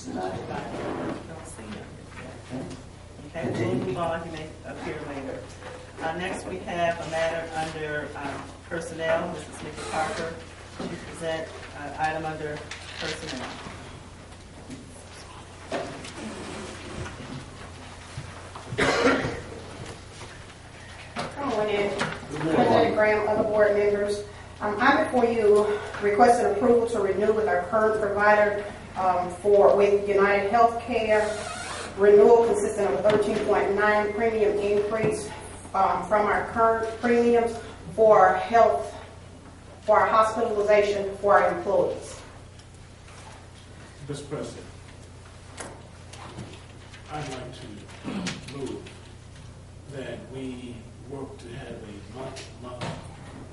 tonight? Don't see him. Okay. Okay, we'll Continue. move on. He may appear later. Next, we have a matter under personnel. Mrs. Nikki Parker to present an item under personnel. Come on in. President Graham, other board members. I'm before you requesting approval to renew with our current provider with United Healthcare. Renewal consisting of a 13.9 premium increase from our current premiums for health, for our hospitalization for our employees. Mr. President, I'd like to move that we work to have a month-to-month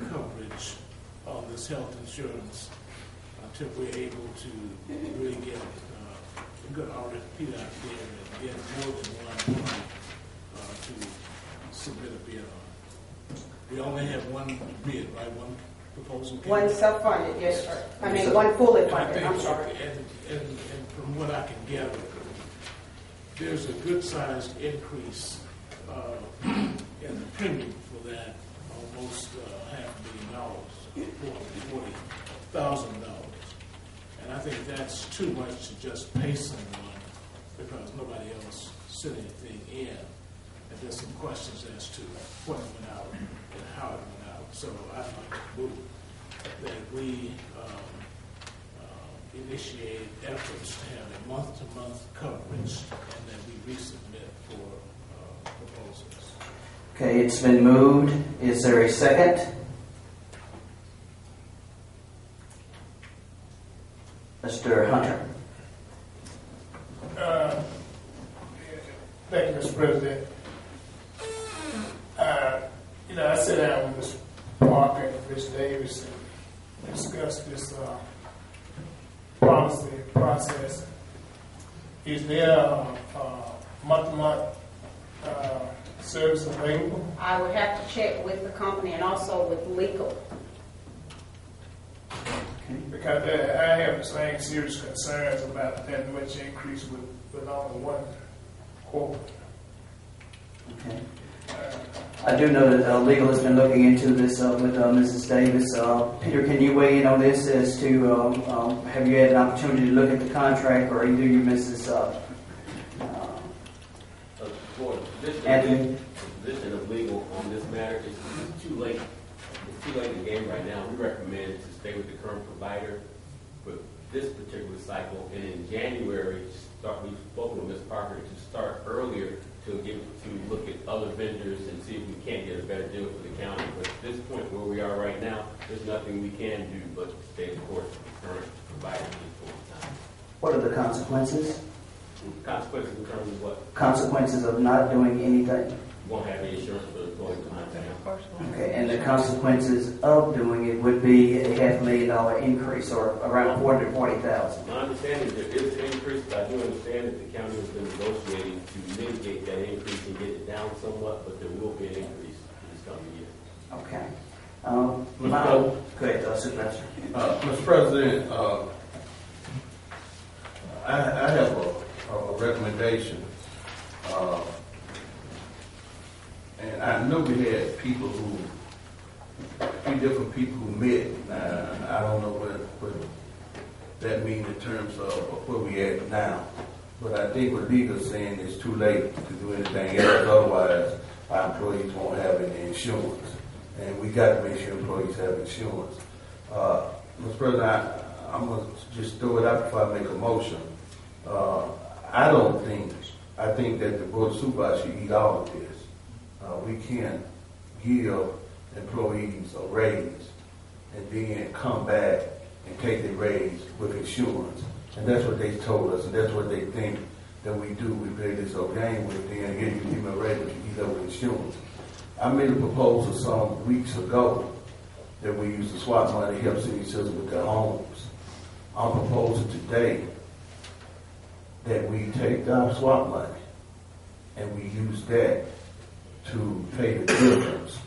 coverage on this health insurance until we're able to really get a good RFP out there and get more than one party to submit a bid on. We only have one bid, right? One proposal. One self-funded, yes, sir. I mean, one fully funded, I'm sorry. And from what I can gather, there's a good-sized increase in the premium for that, almost $500,000, $40,000. And I think that's too much to just pay someone because nobody else sent anything in. And there's some questions as to what went out and how it went out. So I'd like to move that we initiate efforts to have a month-to-month coverage and that we resubmit for proposals. Okay, it's been moved. Is there a second? Mr. Hunter. Thank you, Mr. President. I sat down with Ms. Parker and Ms. Davis and discussed this policy process. Is there month-to-month service available? I would have to check with the company and also with legal. Because I have the same serious concerns about that much increase with only one quote. Okay. I do know that legal has been looking into this with Mrs. Davis. Peter, can you weigh in on this as to have you had an opportunity to look at the contract, or either you, Mrs. Anthony? The position of legal on this matter is too late. It's too late in the game right now. We recommend to stay with the current provider for this particular cycle. And in January, we've spoken with Ms. Parker to start earlier to look at other vendors and see if we can't get a better deal for the county. But at this point where we are right now, there's nothing we can do but stay the course with the current provider at this point in time. What are the consequences? Consequences in terms of what? Consequences of not doing anything. Won't have any insurance for the employees behind town. Okay, and the consequences of doing it would be a $500,000 increase, or around $440,000. My understanding is there is an increase, but I do understand that the county has been negotiating to mitigate that increase and get it down somewhat, but there will be an increase in this coming year. Okay. Go ahead, Supervisor. Mr. President, I have a recommendation. And I know we had a few different people who met. I don't know what that means in terms of where we at now. But I think what legal's saying is too late to do anything else. Otherwise, our employees won't have any insurance. And we got to make sure employees have insurance. Mr. President, I'm going to just throw it out before I make a motion. I think that the Board of Supervisors should eat all of this. We can't give employees a raise and then come back and take the raise with insurance. And that's what they told us, and that's what they think that we do. We play this old game with them, here you give me a raise, but you eat up with insurance. I made a proposal some weeks ago that we use the SWAT money to help senior citizens with their homes. I'm proposing today that we take our SWAT money and we use that to pay the difference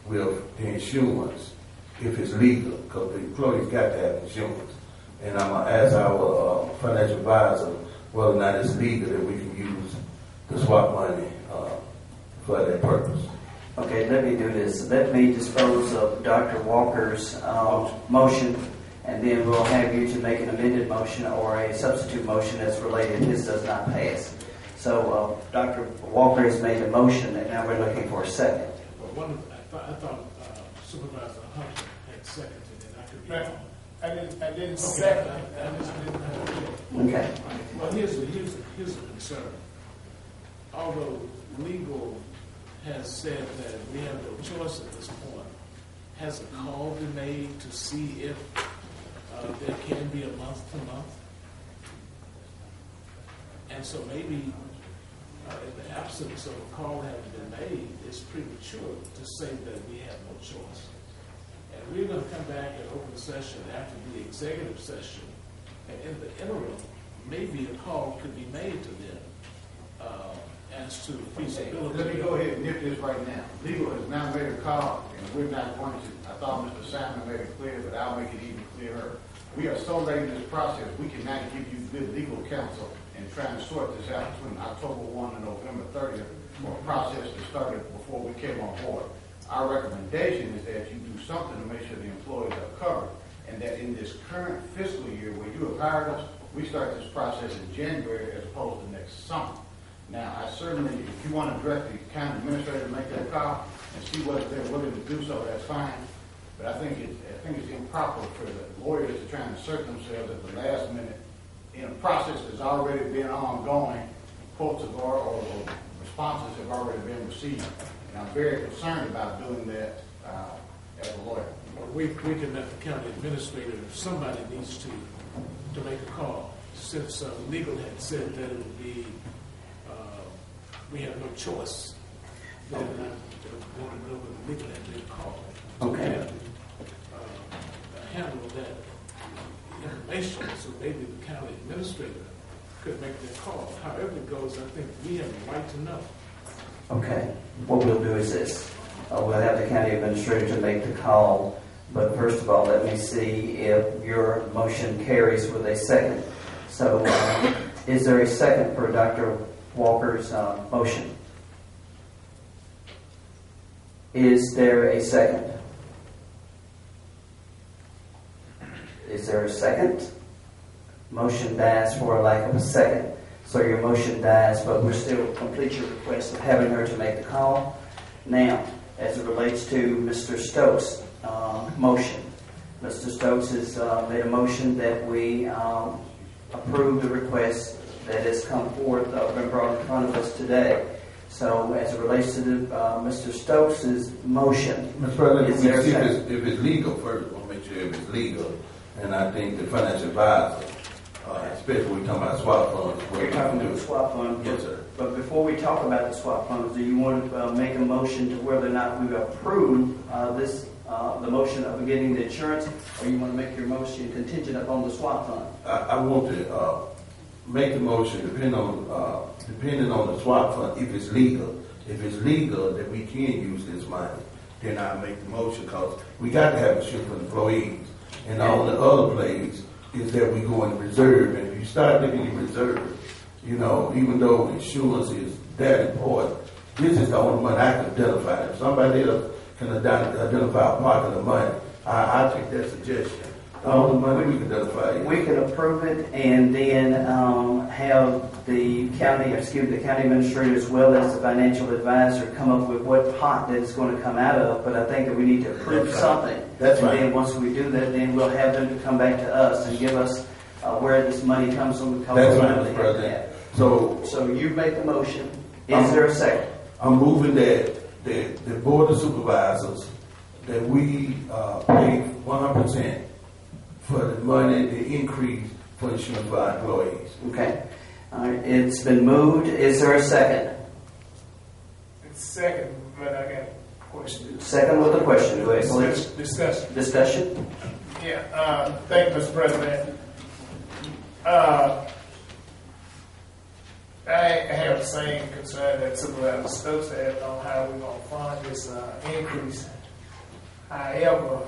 with the insurance if it's legal, because the employees got to have insurance. And I'm going to ask our financial advisor whether or not it's legal that we can use the swap money for that purpose. Okay, let me do this. Let me dispose of Dr. Walker's motion, and then we'll have you to make an amended motion or a substitute motion that's related. His does not pass. So Dr. Walker has made a motion, and now we're looking for a second. Well, I thought Supervisor Hunter had seconded it. I could be wrong. I didn't second. I just didn't have Okay. Well, here's a concern. Although legal has said that we have no choice at this point, has a call been made to see if there can be a month-to-month? And so maybe in the absence of a call having been made, it's premature to say that we have no choice. And we're going to come back in open session after the executive session, and in the interim, maybe a call could be made to them as to the feasibility. Let me go ahead and nip this right now. Legal has now made a call, and we're not going to. I thought Mr. Simon made it clear, but I'll make it even clearer. We are so late in this process, we cannot give you good legal counsel and try and sort this out between October 1 and November 30th for a process that started before we came on board. Our recommendation is that you do something to make sure the employees are covered, and that in this current fiscal year where you have hired us, we start this process in January as opposed to next summer. Now, I certainly, if you want to direct the county administrator to make that call and see whether they're willing to do so, that's fine. But I think it's improper for the lawyers to try and insert themselves at the last minute in a process that's already been ongoing. Quotes or responses have already been received. And I'm very concerned about doing that as a lawyer. We can let the county administrator, if somebody needs to make a call, since legal had said that it would be, we have no choice. Then I want to know whether legal had made a call. Okay. Handle that information, so maybe the county administrator could make that call. However it goes, I think we have the right to know. Okay. What we'll do is this. We'll have the county administrator to make the call, but first of all, let me see if your motion carries with a second. So is there a second for Dr. Walker's motion? Is there a second? Is there a second? Motion dies for a lack of a second. So your motion dies, but we'll still complete your request of having her to make the call. Now, as it relates to Mr. Stokes' motion, Mr. Stokes has made a motion that we approve the request that has come forth, been brought in front of us today. So, as it relates to Mr. Stokes' motion, Mr. President, is there a see second? if it's legal first. We'll make sure if it's legal. And I think the financial advisor, especially when we're talking about swap funds. You're talking about the swap fund. Yes, sir. But before we talk about the swap funds, do you want to make a motion to whether or not we approve the motion of getting the insurance, or you want to make your motion contingent upon the swap fund? I want to make a motion depending on the swap fund if it's legal. If it's legal that we can use this money, then I make the motion because we got to have insurance for employees. And all the other plays is that we go in reserve. And if you start looking in reserve, you know, even though insurance is that important, this is the only money I can identify. If somebody else can identify a part of the money, I take that suggestion. The only money we can identify. We can approve it and then have the county administrator as well as the financial advisor come up with what pot that it's going to come out of. But I think that we need to approve something. That's and right. then once we do that, then we'll have them to come back to us and give us where this money comes from. That's right, Mr. President. So you make the motion. Is there a second? I'm moving that the Board of Supervisors, that we pay 100% for the money, the increase for insurance for our employees. Okay. All right. It's been moved. Is there a second? It's second, but I got a question. Second with a question. Go ahead, please. Discussion. Discussion? Yeah, thank you, Mr. President. I have the same concern that Supervisor Stokes had on how we're going to fund this increase. However,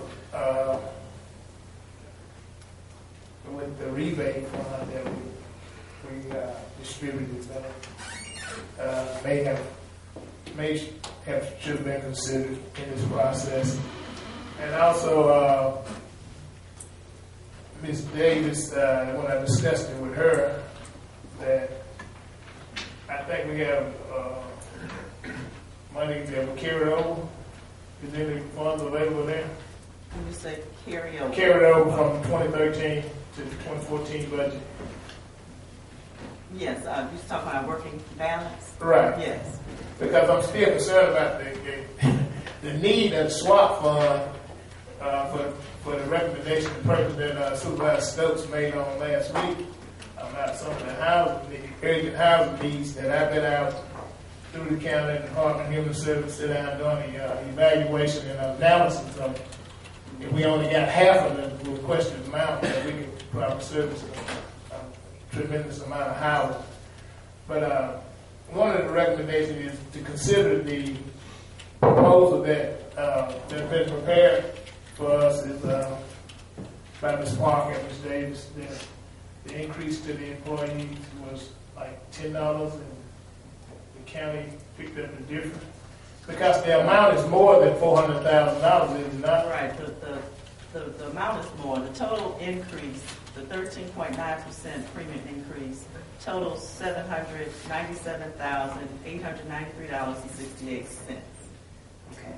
with the rebate fund that we distributed, should have been considered in this process. And also, Ms. Davis, when I discussed it with her, that I think we have money that will carry over. Is there any funds available there? When you say carry over? Carried over from 2013 to the 2014 budget. Yes, you're talking about working balance? Right. Yes. Because I'm still concerned about the need of the swap fund for the recommendation the President Supervisor Stokes made on last week about some of the urgent housing needs that I've been out through the county Department of Human Services, sit down doing the evaluation and analysis of it. If we only got half of the requested amount, that we could probably service a tremendous amount of housing. But one of the recommendations is to consider the proposal that's been prepared for us is by Ms. Parker and Ms. Davis. The increase to the employees was like $10, and the county picked up the difference. Because the amount is more than $400,000, is it not? Right, the amount is more. The total increase, the 13.9% premium increase, totals $797,893.68. Okay.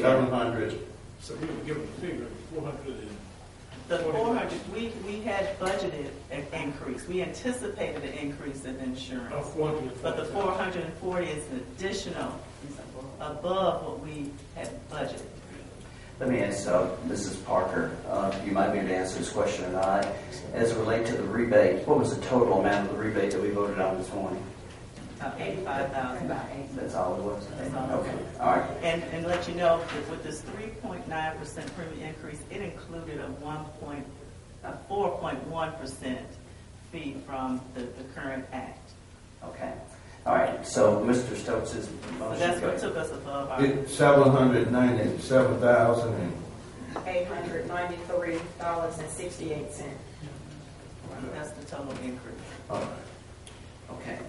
700. So we can give them a figure, 400 and... The 400, we had budgeted an increase. We anticipated an increase in insurance. Oh, 400. But the 440 is additional, above what we had budgeted. Let me ask Mrs. Parker, you might be able to answer this question or not. As it relates to the rebate, what was the total amount of the rebate that we voted on this morning? $85,000. That's all it was? That's all. Okay, all right. And let you know that with this 3.9% premium increase, it included a 4.1% fee from the current act. Okay. All right, so Mr. Stokes' So motion. that's what took us above our. It's $797,000 and $893.68. That's the total increase. all right. Okay.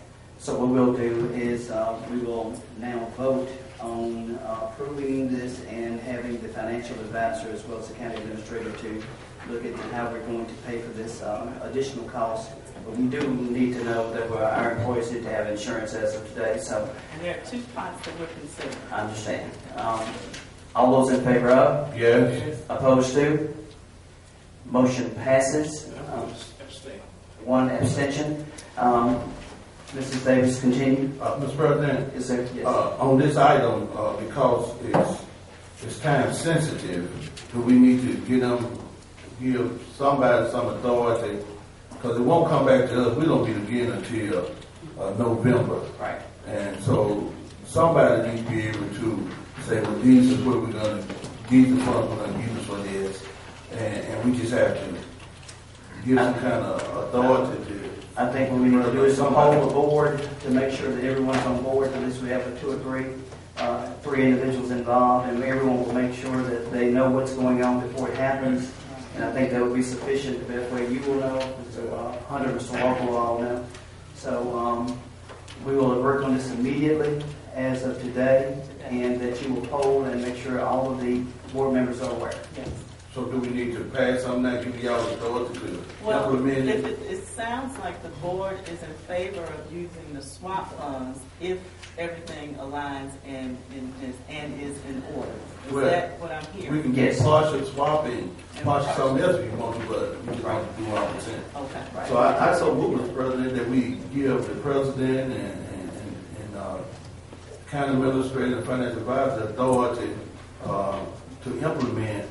So what we'll do is we will now vote on approving this and having the financial advisor as well as the county administrator to look at how we're going to pay for this additional cost. But we do need to know that our employees need to have insurance as of today. So And there are two points that we're considering. I understand. All those in favor of? Yes. Opposed to? Motion passes. Abstain. One abstention. Mrs. Davis, continue. Mr. President, Is there? Yes. on this item, because it's time sensitive, do we need to give somebody some authority? Because it won't come back to us. We don't get it again until November. Right. And so somebody needs to be able to say, well, these is what we're going to, these are funds we're going to use for this. And we just have to give some kind of authority to. I think what we need to do is poll the board to make sure that everyone's on board. At least we have two or three individuals involved, and everyone will make sure that they know what's going on before it happens. And I think that would be sufficient. That way you will know, Mr. Hunter, Mr. Walker will all know. So we will work on this immediately as of today, and that you will poll and make sure all of the board members are aware. Yes. So do we need to pass something that give y'all authority to Well, implement if it? it sounds like the board is in favor of using the swap funds if everything aligns and is in order. Is Well, that what I'm We hearing? can get Yes. partial swapping, partial something else if you want to, but we just want to do 100%. Okay. So I so move, Mr. President, that we give the president and county administrator and financial advisor authority to implement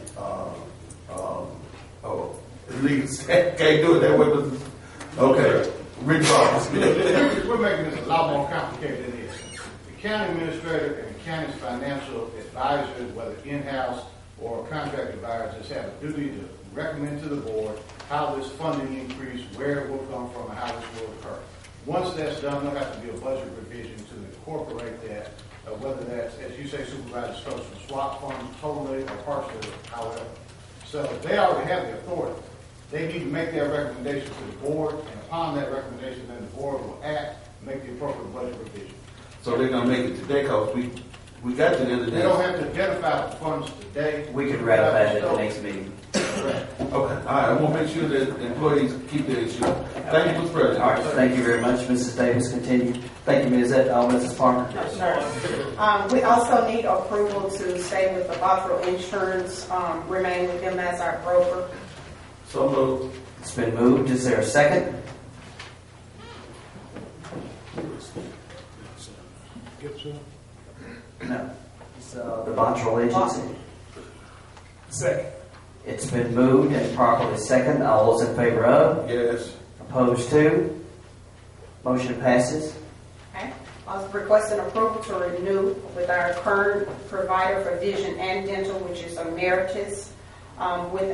legal can't do it that way, but okay. Rich Ross. We're making this a lot more complicated than it is. The county administrator and the county's financial advisors, whether in-house or contract advisors, have a duty to recommend to the board how this funding increase, where it will come from, and how this will occur. Once that's done, there'll have to be a budget revision to incorporate that, whether that's, as you say, Supervisor Stokes, from swap funds totally or partially, however. So they already have the authority. They need to make their recommendation to the board, and upon that recommendation, then the board will act, make the appropriate budget revision. So they're gonna make it today, cause we got to the end of They don't this. have to identify the funds today. We can ratify it at the next meeting. Correct. Okay, all right, I want to make sure that employees keep their insurance. Thank you, Mr. President. All right, thank you very much, Mrs. Davis. Continue. Thank you, Ms. Mrs. Parker. Sir. We also need approval to stay with the Bottrell Insurance, remain with them as our broker. So moved. It's been moved. Is there a second? Gibson? No. It's the Bottrell Agency. Second. It's been moved and properly second. All those in favor of? Yes. Opposed to? Motion passes. Okay. I was requesting approval to renew with our current provider for vision and dental, which is Emeritus, with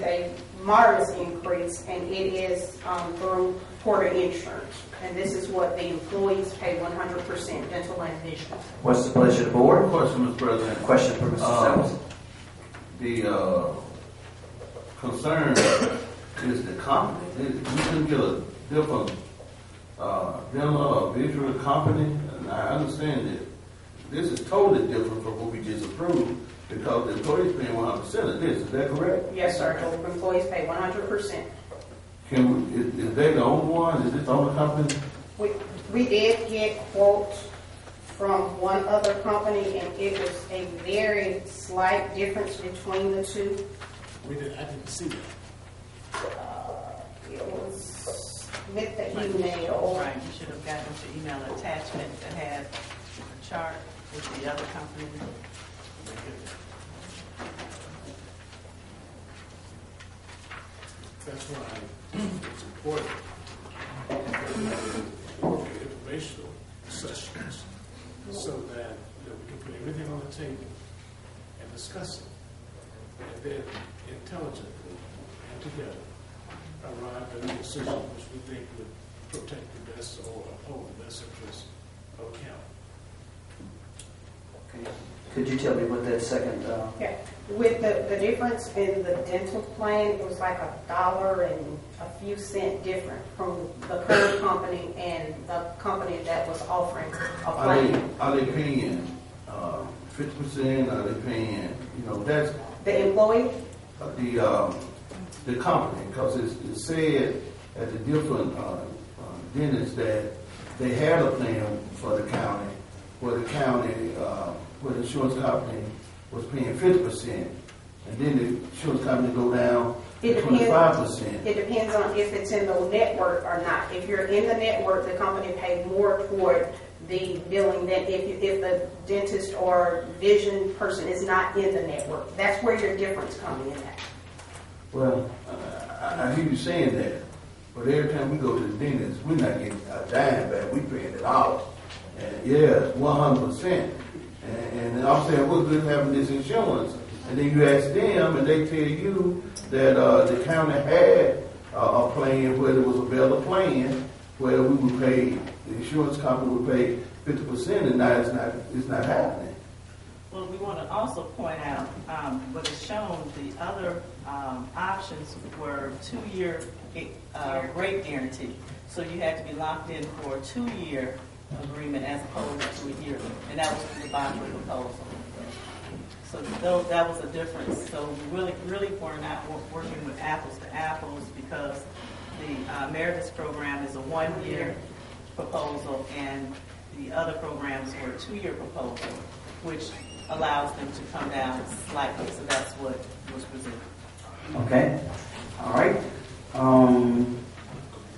a moderate increase, and it is through Porter Insurance. And this is what the employees pay 100% dental and vision. What's the pleasure of the board? Question, Mr. President. Question for Mr. Sellers. The concern is the company. We can get a different dental or visual company, and I understand that this is totally different from what we just approved because the employees paying 100% of this. Is that correct? Yes, sir. The employees pay 100%. Is they the only one? Is this the only company? We did get quotes from one other company, and it was a very slight difference between the two. I didn't see that. It was with the email. Right, you should have gotten the email attachment that had a chart with the other company. That's why it's important to informational sessions so that we can put everything on the table and discuss it, and then intelligently and together arrive at a decision which we think would protect the best or uphold the best interests of the county. Okay. Could you tell me what that second? Yeah, with the difference in the dental plan, it was like $1 and a few cents different from the current company and the company that was offering a plan. Are they paying 50%? Are they paying, that's The employee, the company, because it said at the different dentists that they had a plan for the county, where the county, where the insurance company was paying 50%, and then the insurance company go down to 25%. It depends on if it's in the network or not. If you're in the network, the company pays more toward the billing than if the dentist or vision person is not in the network. That's where your difference comes in at. Well, I hear you saying that, but every time we go to the dentist, we're not getting a dime back. We paying it all. And yeah, 100%. And I'm saying, we're good having this insurance. And then you ask them, and they tell you that the county had a plan where there was a better plan where we would pay, the insurance company would pay 50%, and now it's not happening. Well, we want to also point out what is shown, the other options were 2-year rate guarantee. So you had to be locked in for a 2-year agreement as opposed to a year. And that was the bond proposal. So that was a difference. So we really were not working with apples to apples because the Emeritus program is a 1-year proposal and the other programs were a 2-year proposal, which allows them to come down slightly. So that's what was presented. Okay. All right.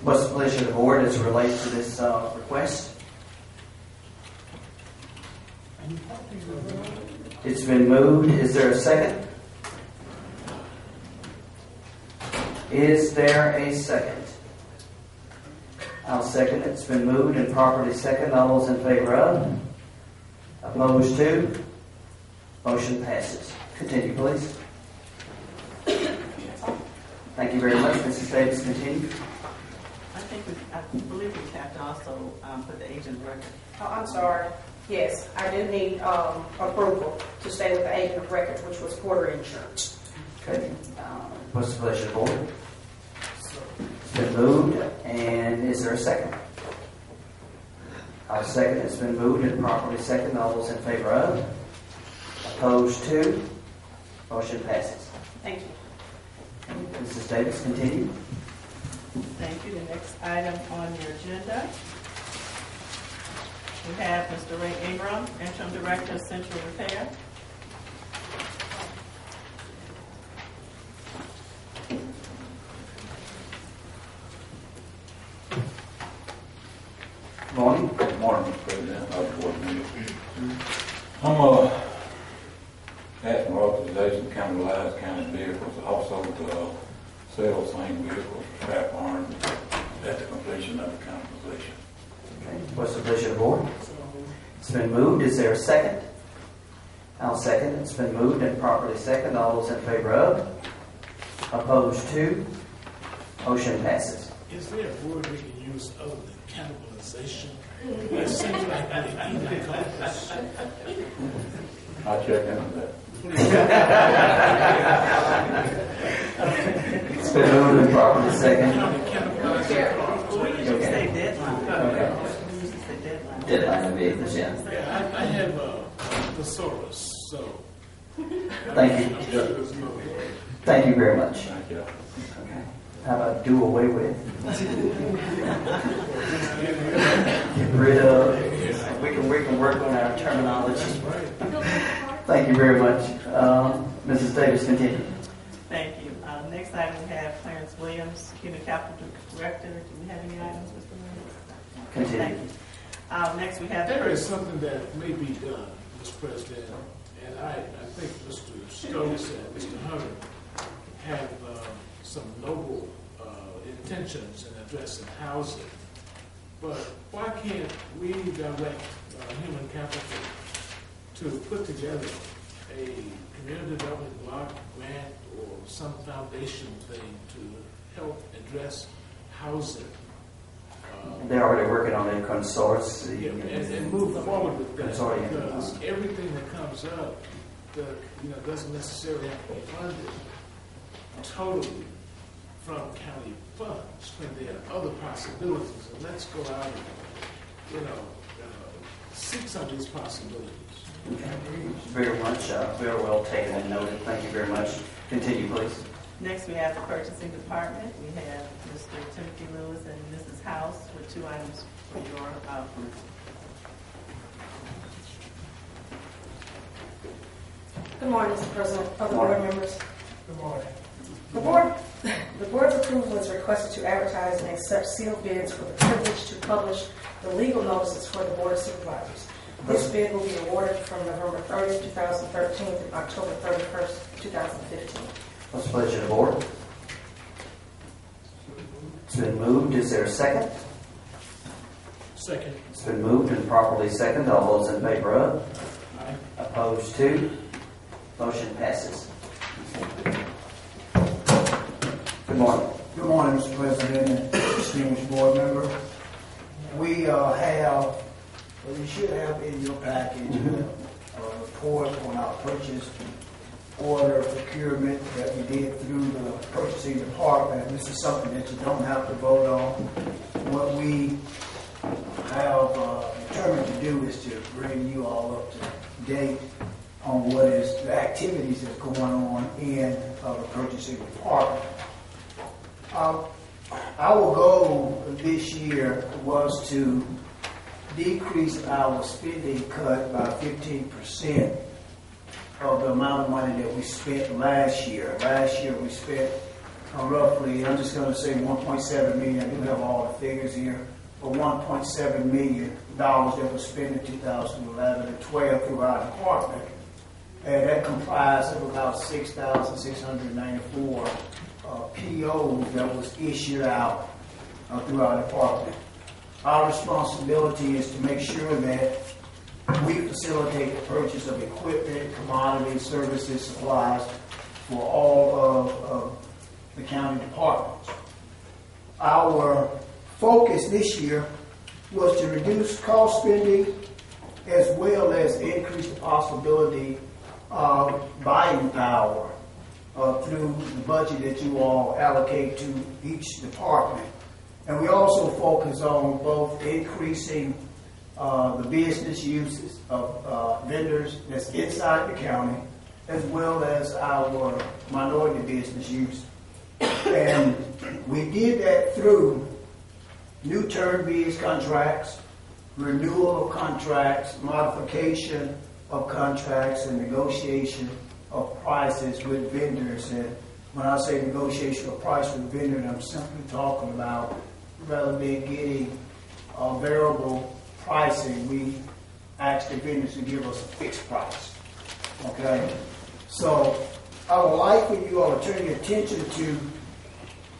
What's the pleasure of the board as it relates to this request? It's been moved. Is there a second? Is there a second? I'll second it. It's been moved and properly seconded. All those in favor of? Opposed to? Motion passes. Continue, please. Thank you very much. Mrs. Davis, continue. I believe we have to also put the agent record. Oh, I'm sorry. Yes, I do need approval to stay with the agent of record, which was Porter Insurance. Okay. What's the pleasure of the board? It's been moved, and is there a second? I'll second. It's been moved and properly second. All those in favor of? Opposed to? Motion passes. Thank you. Mrs. Davis, continue. Thank you. The next item on your agenda, we have Mr. Ray Ingram, Interim Director of Central Repair. Morning. Good morning, Mr. President. I'm asking for authorization to capitalize county vehicles, also to sell same vehicles for scrap iron at the completion of the county position. Okay. What's the pleasure of the board? It's been moved. Is there a second? I'll second. It's been moved and properly second. All those in favor of? Opposed to? Motion passes. Is there a word we can use other than cannibalization? It seems like they eat the carcass. I'll check into that. It's been moved and properly second. We usually say deadline. Okay. We usually say deadline. Deadline of vehicles, yeah. Yeah, I have a thesaurus, so. Thank you. I'm sure there's no. Thank you very much. Thank you. Okay. How about do away with? Get rid of. We can work on our terminology. Thank you very much. Mrs. Davis, continue. Thank you. Next item, we have Clarence Williams, Human Capital Director. Do we have any items, Mr. Williams? Continue. Thank you. Next, we have. There is something that may be done, Mr. President, and I think Mr. Stokes and Mr. Hunter have some noble intentions in addressing housing. But why can't we direct human capital to put together a community development block grant or some foundation thing to help address housing? They're already working on a consortium. Yeah, and move forward with that, Consortium. because everything that comes up, doesn't necessarily have to be funded totally from county funds, when there are other possibilities. And let's go out and, seek some of these possibilities. Okay. Very much, very well taken and noted. Thank you very much. Continue, please. Next, we have the Purchasing Department. We have Mr. Timothy Lewis and Mrs. House with 2 items for your approval. Good morning, Mr. President, other board members. Good morning. The board's approval is requested to advertise and accept sealed bids for the privilege to publish the legal notices for the Board of Supervisors. This bid will be awarded from November 30th, 2013 to October 31st, 2015. What's the pleasure of the board? It's been moved. Is there a second? Second. It's been moved and properly second. All those in favor of? Aye. Opposed to? Motion passes. Good morning. Good morning, Mr. President and distinguished board member. We should have in your package a report on our purchase order procurement that we did through the purchasing department. This is something that you don't have to vote on. What we have determined to do is to bring you all up to date on what is the activities that's going on in the purchasing department. Our goal this year was to decrease our spending cut by 15% of the amount of money that we spent last year. Last year we spent roughly, I'm just going to say 1.7 million. I do have all the figures here, but $1.7 million that was spent in 2011 and 12 through our department. And that comprised of about 6,694 POs that was issued out through our department. Our responsibility is to make sure that we facilitate the purchase of equipment, commodities, services, supplies for all of the county departments. Our focus this year was to reduce cost spending as well as increase the possibility of buying power through the budget that you all allocate to each department. And we also focus on both increasing the business uses of vendors that's inside the county, as well as our minority business use. And we did that through new term bids contracts, renewal of contracts, modification of contracts, and negotiation of prices with vendors. And when I say negotiation of price with vendors, I'm simply talking about, rather than getting variable pricing, we ask the vendors to give us a fixed price. Okay? So I would like for you all to turn your attention to,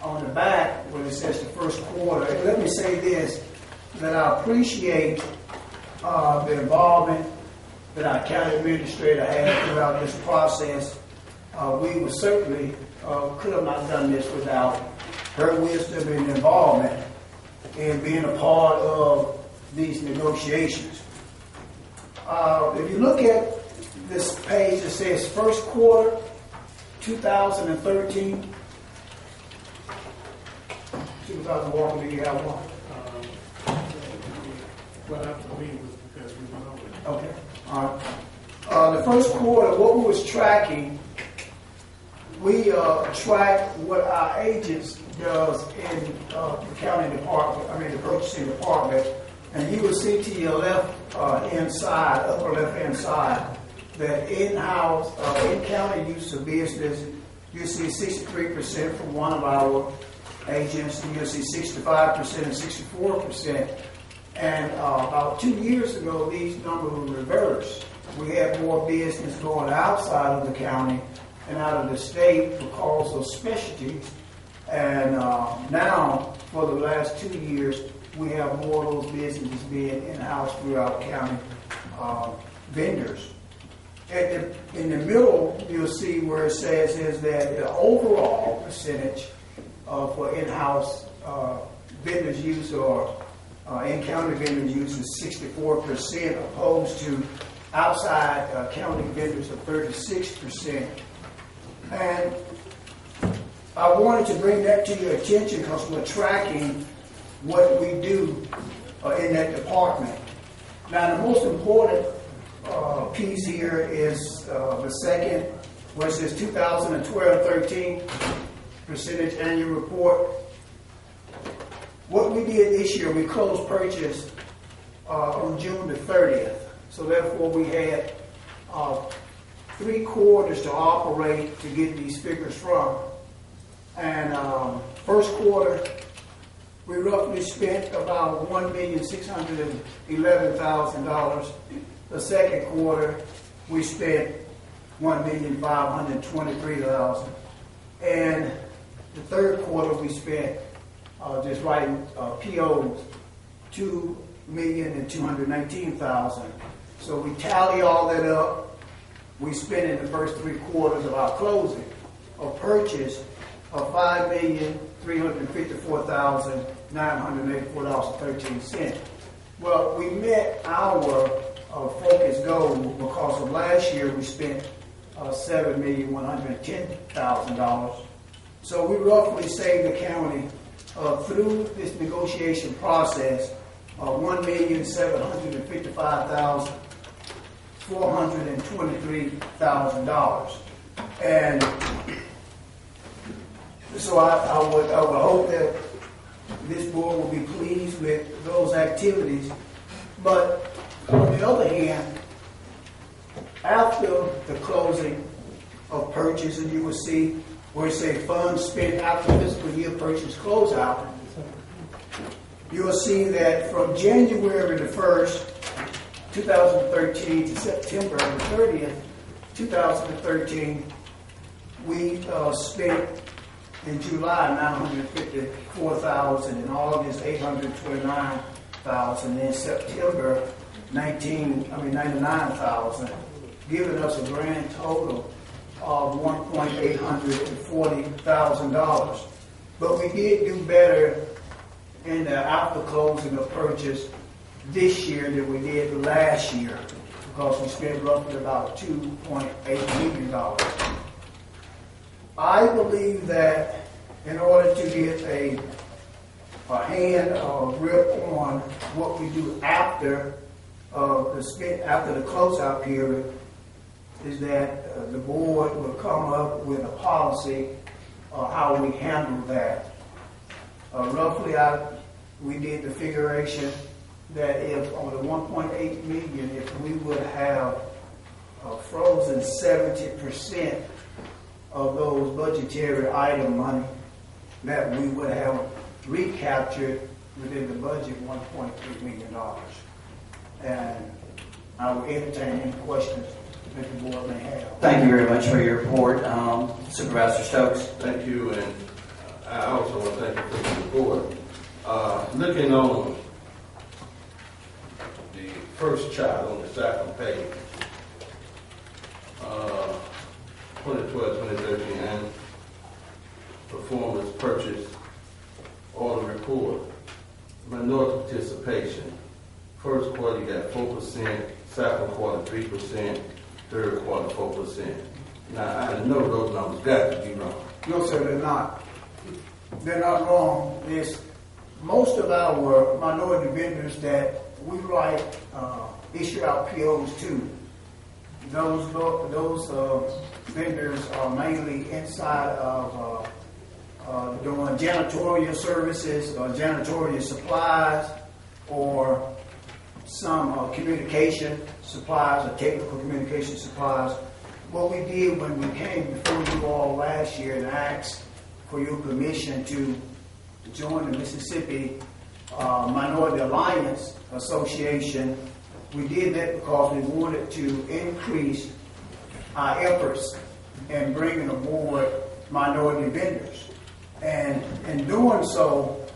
on the back, where it says the first quarter. And let me say this, that I appreciate the involvement that our county administrator had throughout this process. We would certainly could have not done this without her wisdom and involvement in being a part of these negotiations. If you look at this page, it says first quarter 2013. Supervisor Walker, do you have one? What I believe was because we went over it. Okay. All right. The first quarter, what we was tracking, we track what our agents does in the county department, the purchasing department, and you will see to your left hand side, upper left hand side, that in-house, in-county use of business, you see 63% from one of our agents, and you'll see 65% and 64%. And about 2 years ago, these numbers were reversed. We had more business going outside of the county and out of the state because of specialties. And now, for the last 2 years, we have more of those businesses being in-house throughout county vendors. In the middle, you'll see where it says is that the overall percentage for in-house vendors use or in-county vendors use is 64%, opposed to outside county vendors of 36%. And I wanted to bring that to your attention because we're tracking what we do in that department. Now, the most important piece here is the second, where it says 2012-13 percentage annual report. What we did this year, we closed purchase on June the 30th. So therefore, we had 3 quarters to operate to get these figures from. And first quarter, we roughly spent about $1,611,000. The second quarter, we spent $1,523,000. And the third quarter, we spent just writing POs, $2,219,000. So we tally all that up. We spent in the first 3 quarters of our closing a purchase of $5,354,984.13. Well, we met our focus goal because of last year we spent $7,110,000. So we roughly saved the county through this negotiation process $1,755,423,000. And so I would hope that this board will be pleased with those activities. But on the other hand, after the closing of purchase, and you will see where it says funds spent after fiscal year purchase closeout, you will see that from January the 1st, 2013 to September the 30th, 2013, we spent in July $954,000, in August $829,000, in September $99,000, giving us a grand total of $1,840,000. But we did do better in the after closing of purchase this year than we did last year, because we spent roughly about $2.8 million. I believe that in order to get a hand or grip on what we do after after the closeout period, is that the board will come up with a policy of how we handle that. Roughly, we did the figuration that if on the 1.8 million, if we would have frozen 70% of those budgetary item money, that we would have recaptured within the budget $1.3 million. And I will entertain any questions that the board may have. Thank you very much for your report, Supervisor Stokes. Thank you, and I also want to thank you for the report. Looking on the first chart on the second page, 2012-2013 and performance purchase order report, minority participation. First quarter you got 4%, second quarter 3%, third quarter 4%. Now I know those numbers got to be wrong. No, sir, they're not. They're not wrong. It's most of our minority vendors that we write, issue out POs to. Those vendors are mainly inside of doing janitorial services or janitorial supplies or some communication supplies or technical communication supplies. What we did when we came before you all last year and asked for your permission to join the Mississippi Minority Alliance Association, we did that because we wanted to increase our efforts in bringing aboard minority vendors. And in doing so,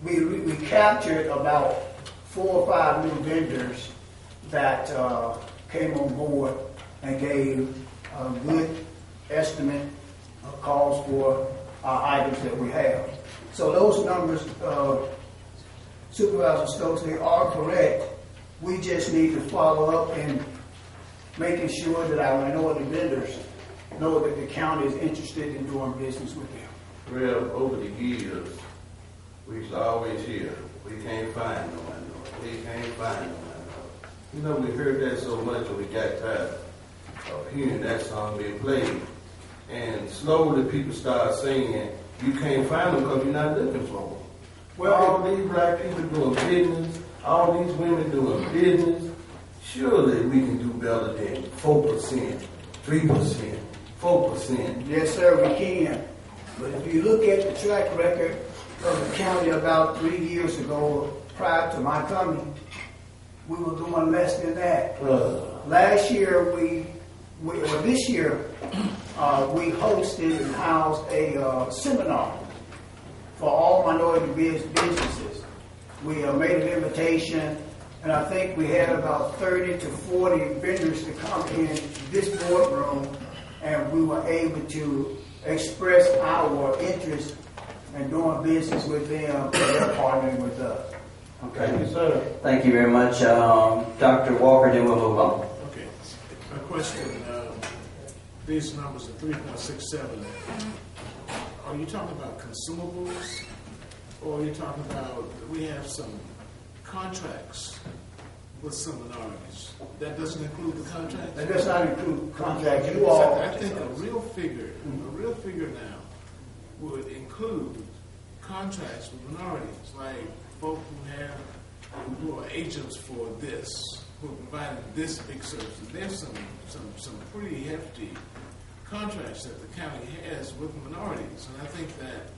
we captured about 4 or 5 new vendors that came on board and gave a good estimate of cost for our items that we have. So those numbers, Supervisor Stokes, they are correct. We just need to follow up in making sure that our minority vendors know that the county is interested in doing business with them. Well, over the years, we used to always hear, we can't find no minority. We can't find no minority. You know, we heard that so much that we got tired of hearing that song being played. And slowly people start saying, you can't find them because you're not looking for them. Well, all these black people doing business, all these women doing business, surely we can do better than 4%, 3%, 4%. Yes, sir, we can. But if you look at the track record of the county about 3 years ago, prior to my coming, we were doing less than that. Last year, this year, we hosted and housed a seminar for all minority businesses. We made an invitation, and I think we had about 30 to 40 vendors to come in this boardroom, and we were able to express our interest in doing business with them and they're partnering with us. Okay. Thank you, sir. Thank you very much. Dr. Walker, then we'll move on. Okay. A question. These numbers are 3.67. Are you talking about consumables? Or are you talking about, we have some contracts with some minorities? That doesn't include the contracts? That does not include contracts. You all. I think a real figure now would include contracts with minorities, like folk who are agents for this, who are providing this big service. There's some pretty hefty contracts that the county has with minorities, and I think that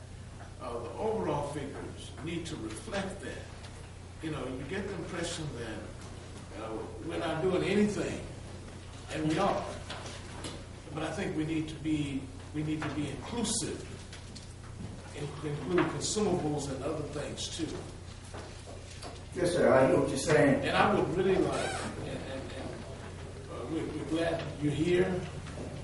the overall figures need to reflect that. You know, you get the impression that we're not doing anything, and we are. But I think we need to be inclusive, include consumables and other things too. Yes, sir. I know what you're saying. And I would really like, we're glad you're here,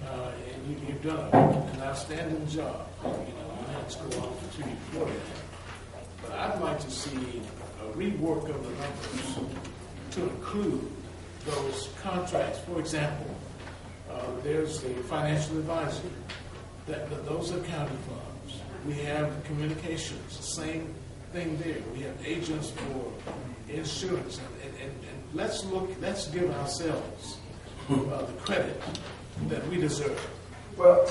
and you've done an outstanding job. You know, you had to go off to report it. But I'd like to see a rework of the numbers to include those contracts. For example, there's the financial advisor. those are county funds. We have communications, same thing there. We have agents for insurance, and let's give ourselves the credit that we deserve. Well,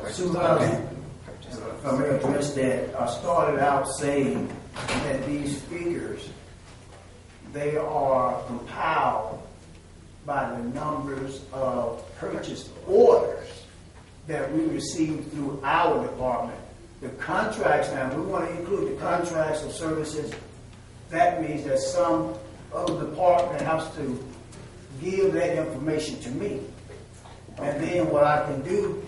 Supervisor, if I may address that, I started out saying that these figures, they are compiled by the numbers of purchase orders that we receive through our department. The contracts, now, we want to include the contracts of services. That means that some other department has to give that information to me. And then what I can do,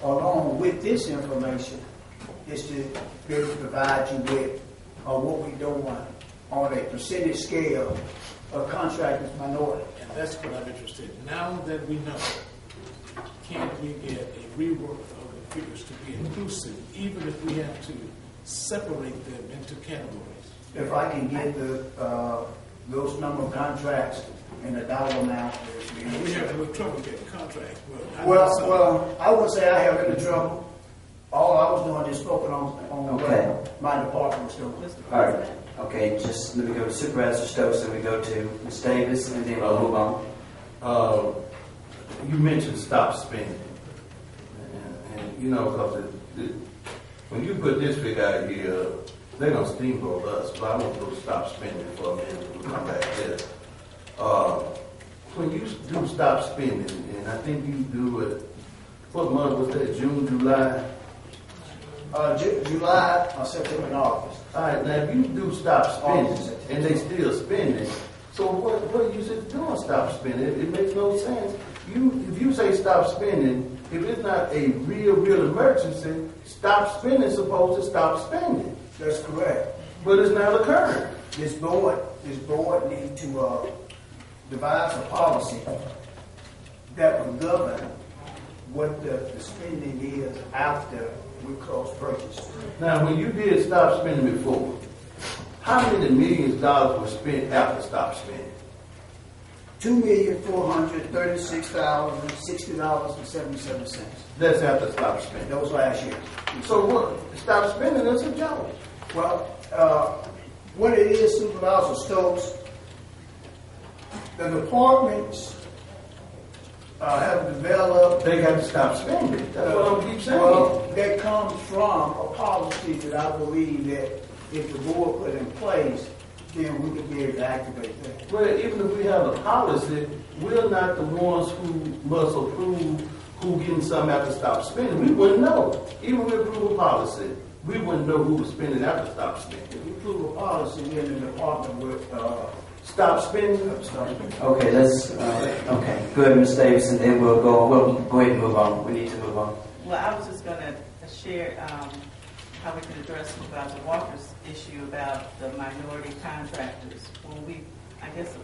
along with this information, is to be able to provide you with what we don't want on a percentage scale of contractors minority. And that's what I'm interested in. Now that we know, can't we get a rework of the figures to be inclusive, even if we have to separate them into categories? If I can get those number of contracts and the dollar amount. We have a little trouble getting contracts. Well, I would say I have any trouble. All I was doing is focusing on Okay. what my department was doing. All right. Okay, just let me go to Supervisor Stokes, and we go to Ms. Davis, and then we'll move on. You mentioned stop spending. And you know, because when you put this figure out here, they're going to steamroll us. But I want to stop spending for a minute and we'll come back there. When you do stop spending, and I think you do it, what month was that, June, July? July, September, and August. All right, now if you do stop spending, and they still spending, so what are you doing stop spending? It makes no sense. If you say stop spending, if it's not a real emergency, stop spending is supposed to stop spending. That's correct. But it's not occurring. This board needs to devise a policy that will govern what the spending is after we close purchase. Now, when you did stop spending before, how many millions of dollars were spent after stop spending? $2,436,060.77. That's after stop spending. That was last year. So what? Stop spending is a joke. Well, what it is, Supervisor Stokes, the departments have developed. They got to stop spending. That's what I'm keep saying. Well, that comes from a policy that I believe that if the board put in place, then we could be able to activate that. Well, even if we have a policy, we're not the ones who must approve who getting something after stop spending. We wouldn't know. Even if we approve a policy, we wouldn't know who was spending after stop spending. If we approve a policy, then the department would stop spending. Okay, let's, okay, go ahead, Ms. Davis, and then we'll go ahead and move on. We need to move on. Well, I was just going to share how we can address Supervisor Walker's issue about the minority contractors.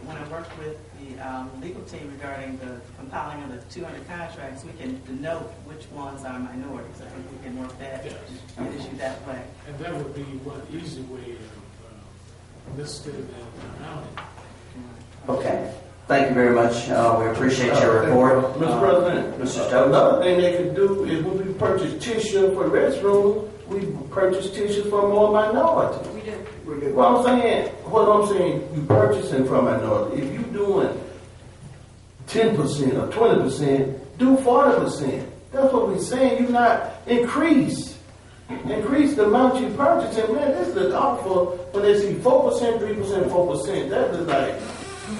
When I worked with the legal team regarding the compiling of the 200 contracts, we can denote which ones are minorities. I think we can work that issue that way. And that would be one easy way of listing and counting. Okay. Thank you very much. We appreciate your report. Mr. President, Mr. Stokes. another thing they could do is when we purchase tissue for restroom, we purchase tissue for more minorities. We do. What I'm saying, you purchasing from minority. If you're doing 10% or 20%, do 40%. That's what we're saying. You not increase the amount you purchase. And man, this is awful when they see 4%, 3%, 4%. That is like,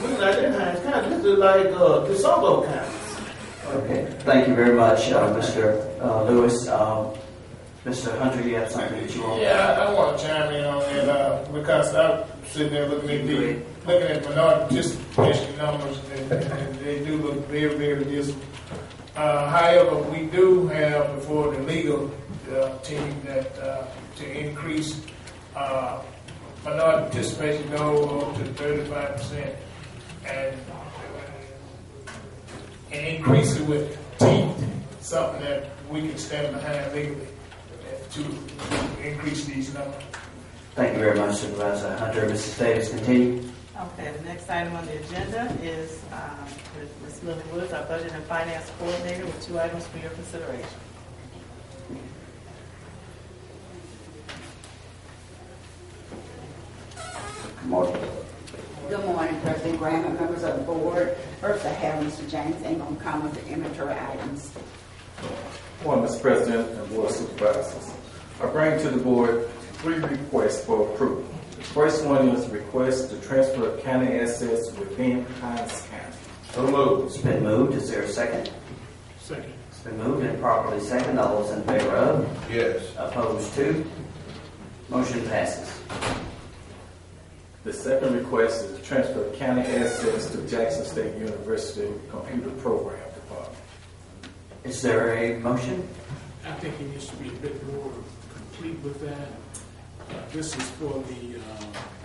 this is like DeSoto kind. Okay, thank you very much, Mr. Lewis. Mr. Hunter, you have something that you want? Yeah, I want to chime in on that because I'm sitting there looking at minority participation numbers, and they do look very, very dismal. However, we do have before the legal team that to increase minority participation go to 35% and increase it with teeth, something that we can stand behind legally to increase these numbers. Thank you very much, Supervisor Hunter. Mrs. Davis, continue. Okay, the next item on the agenda is with Ms. Lily Woods, our Budget and Finance Coordinator, with 2 items for your consideration. Martin. Good morning, President Graham and members of the board. First, I have Mr. James Ingram comment the inventory items. Well, Mr. President and Board of Supervisors, I bring to the board 3 requests for approval. The first one is a request to transfer county assets within Hinds County. So moved. It's been moved. Is there a second? Second. It's been moved and properly second. All those in favor of? Yes. Opposed to? Motion passes. The second request is to transfer county assets to Jackson State University Computer Program Department. Is there a motion? I think he needs to be a bit more complete with that. This is for the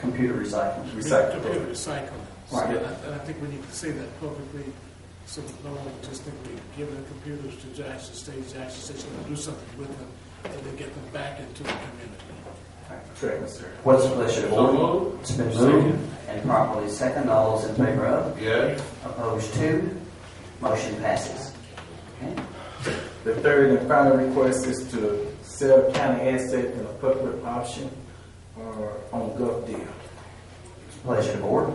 Computer recycling. computer recycling. Right. And I think we need to say that publicly, so no one just think we're giving the computers to Jackson State's going to do something with them, and then get them back into the community. Correct, sir. What's the pleasure of the board? moved. It's been moved and properly second. All those in favor of? Yes. Opposed to? Motion passes. Okay. The third and final request is to sell county asset in a public auction or on Gov Deal. It's the pleasure of the board.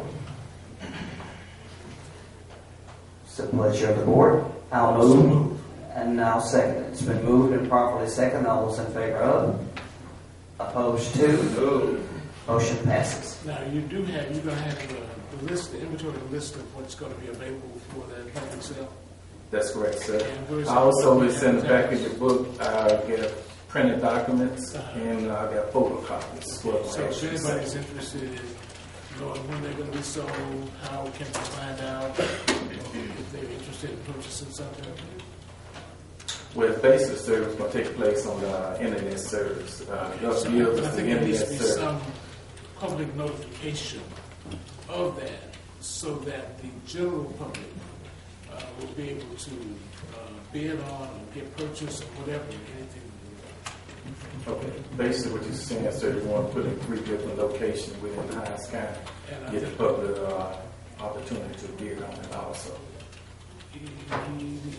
It's the pleasure of the board. I'll move and I'll second it. It's been moved and properly second. All those in favor of? Opposed to? No. Motion passes. Now, you're going to have the list, the inventory list of what's going to be available for that public sale. That's correct, sir. And where's I that? also will send the back of the book. I get printed documents and I got photocopies. So if anybody's interested in knowing when they're going to be sold, how can they find out if they're interested in purchasing something? Well, the basic service going to take place on the internet service. Gov Deal I is the think there needs to internet be service. some public notification of that so that the general public will be able to bid on or get purchase or whatever, anything. Okay. Basically, what you're saying, sir, you want to put in 3 different locations within Hinds County, And I get the think- public opportunity to bid on it also.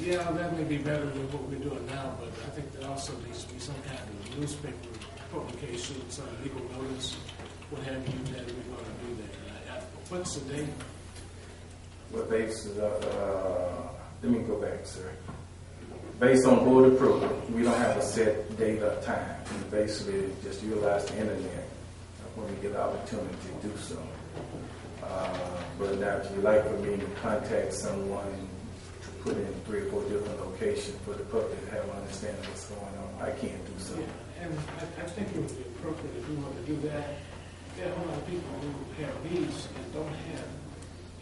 Yeah, that may be better than what we're doing now, but I think there also needs to be some kind of newspaper publication, some legal notice, what have you, that we're going to do that. What's the date? Well, let me go back, sir. Based on board approval, we don't have a set date or time. We basically just utilize the internet when we get the opportunity to do so. But now, if you'd like for me to contact someone to put in 3 or 4 different locations for the public to have an understanding of what's going on, I can't do so. Yeah, and I think it would be appropriate if we want to do that. There are a lot of people who have needs and don't have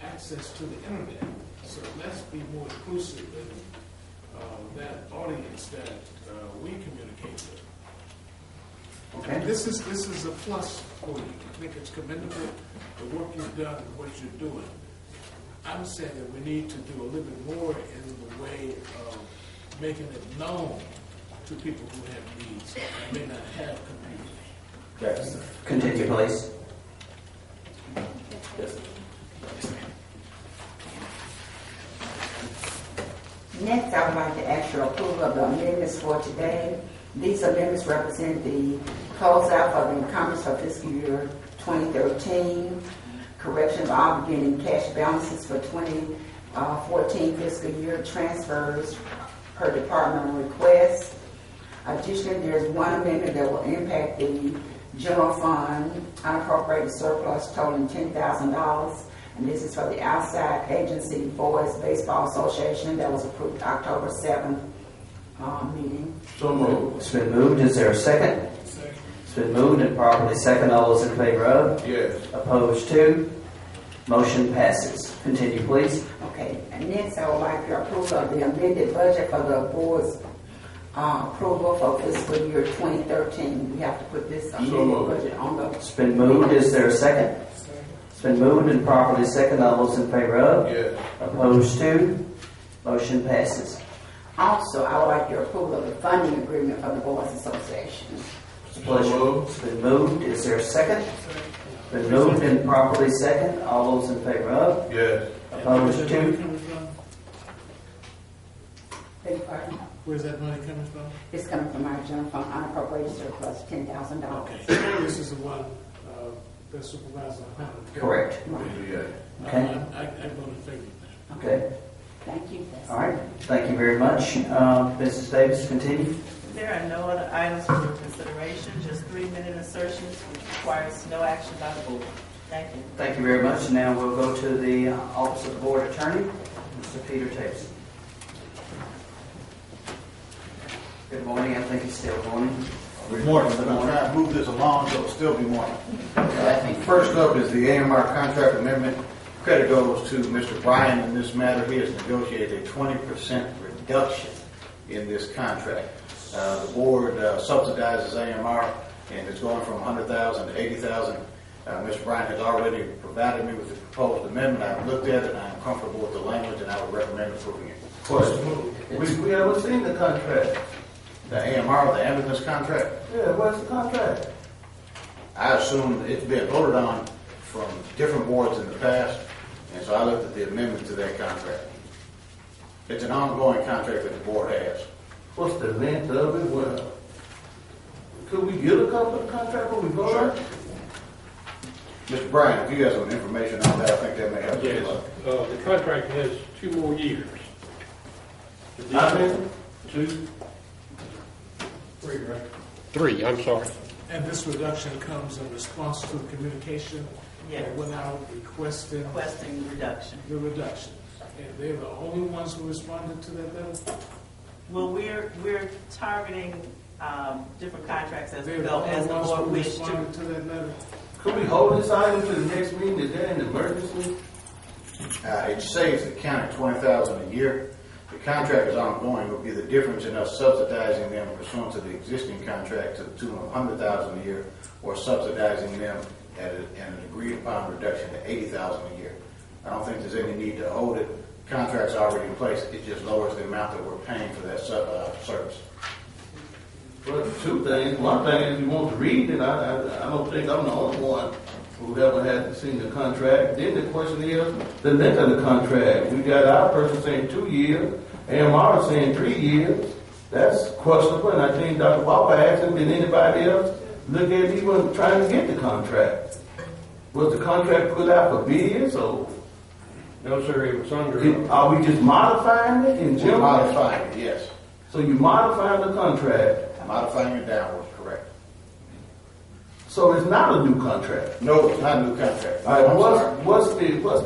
access to the internet. So let's be more inclusive in that audience that we communicate with. Okay. And this is a plus for you. I think it's commendable, the work you've done and what you're doing. I'm saying that we need to do a little bit more in the way of making it known to people who have needs and may not have computers. Yes, sir. Continue, please. Yes, sir. Next, I would like to ask your approval of the amendments for today. These amendments represent the closeout for the encumbrance for fiscal year 2013, correction of obligating cash balances for 2014 fiscal year, transfers per departmental request. Additionally, there's one amendment that will impact the general fund unappropriated surplus totaling $10,000. And this is for the outside agency Boys Baseball Association that was approved October 7th meeting. So moved. It's been moved. Is there a second? Second. It's been moved and properly second. All those in favor of? Yes. Opposed to? Motion passes. Continue, please. Okay, and next I would like your approval of the amended budget for the board's approval for fiscal year 2013. We have to put this amended budget on the... It's been moved. Is there a second? It's been moved and properly second. All those in favor of? Yes. Opposed to? Motion passes. Also, I would like your approval of the funding agreement for the Boys Association. It's a pleasure. It's been moved. Is there a second? It's been moved and properly second. All those in favor of? Yes. Opposed Where's that money to? coming from? Beg your pardon? Where's that money coming from? It's coming from our general fund unappropriated surplus, $10,000. Okay, this is the one that Supervisor Hunter. Correct. Yeah. Okay. I vote in favor of that. Okay. Thank you. All right. Thank you very much. Mrs. Davis, continue. There are no other items for your consideration, just 3-minute insertions, which requires no action by the board. Thank you. Thank you very much. Now we'll go to the Office of the Board Attorney, Mr. Peter Tapes. Good morning. I think it's still morning. Good morning. I'm going to try to move this along so it'll still be morning. First up is the AMR contract amendment. Credit goes to Mr. Bryan in this matter. He has negotiated a 20% reduction in this contract. The board subsidizes AMR, and it's going from $100,000 to $80,000. Mr. Bryan has already provided me with the proposed amendment. I've looked at it, and I'm comfortable with the language, and I would recommend approving it. Question. We haven't seen the contract. The AMR, the ambulance contract, Yeah, what's the contract? I assume it's been voted on from different boards in the past, and so I looked at the amendment to that contract. It's an ongoing contract that the board has. What's the length of it? Well, could we get a couple of contract when we vote? Mr. Bryan, if you have some information on that, I think that may help you. Yes, the contract has 2 more years. How many? 2, 3, right? 3, I'm sorry. And this reduction comes in response to the communication Yes. that went out requesting Reduction. the reduction. And they're the only ones who responded to that letter? Well, we're targeting different contracts as we They're the go, as only the ones board who wished to. responded to that letter? Could we hold this item to the next meeting? Is there an emergency? It saves the county $20,000 a year. The contract is ongoing. It will be the difference in us subsidizing them pursuant to the existing contract to the tune of $100,000 a year, or subsidizing them at an agreed upon reduction to $80,000 a year. I don't think there's any need to hold it. The contract's already in place. It just lowers the amount that we're paying for that service. Well, 2 things. One thing is you want to read it. I don't think I'm the only one who ever had seen the contract. Then the question is the length of the contract. We got our person saying 2 years, AMR saying 3 years. That's questionable, and I think Dr. Walker asked him, did anybody else look at it even trying to get the contract? Was the contract put out for bids, or No, sir, it was under. are we just modifying it in We're general? modifying it, yes. So you modifying the contract, Modifying it downwards, correct. so it's not a new contract. No, it's not a new contract. All right, I'm sorry. what's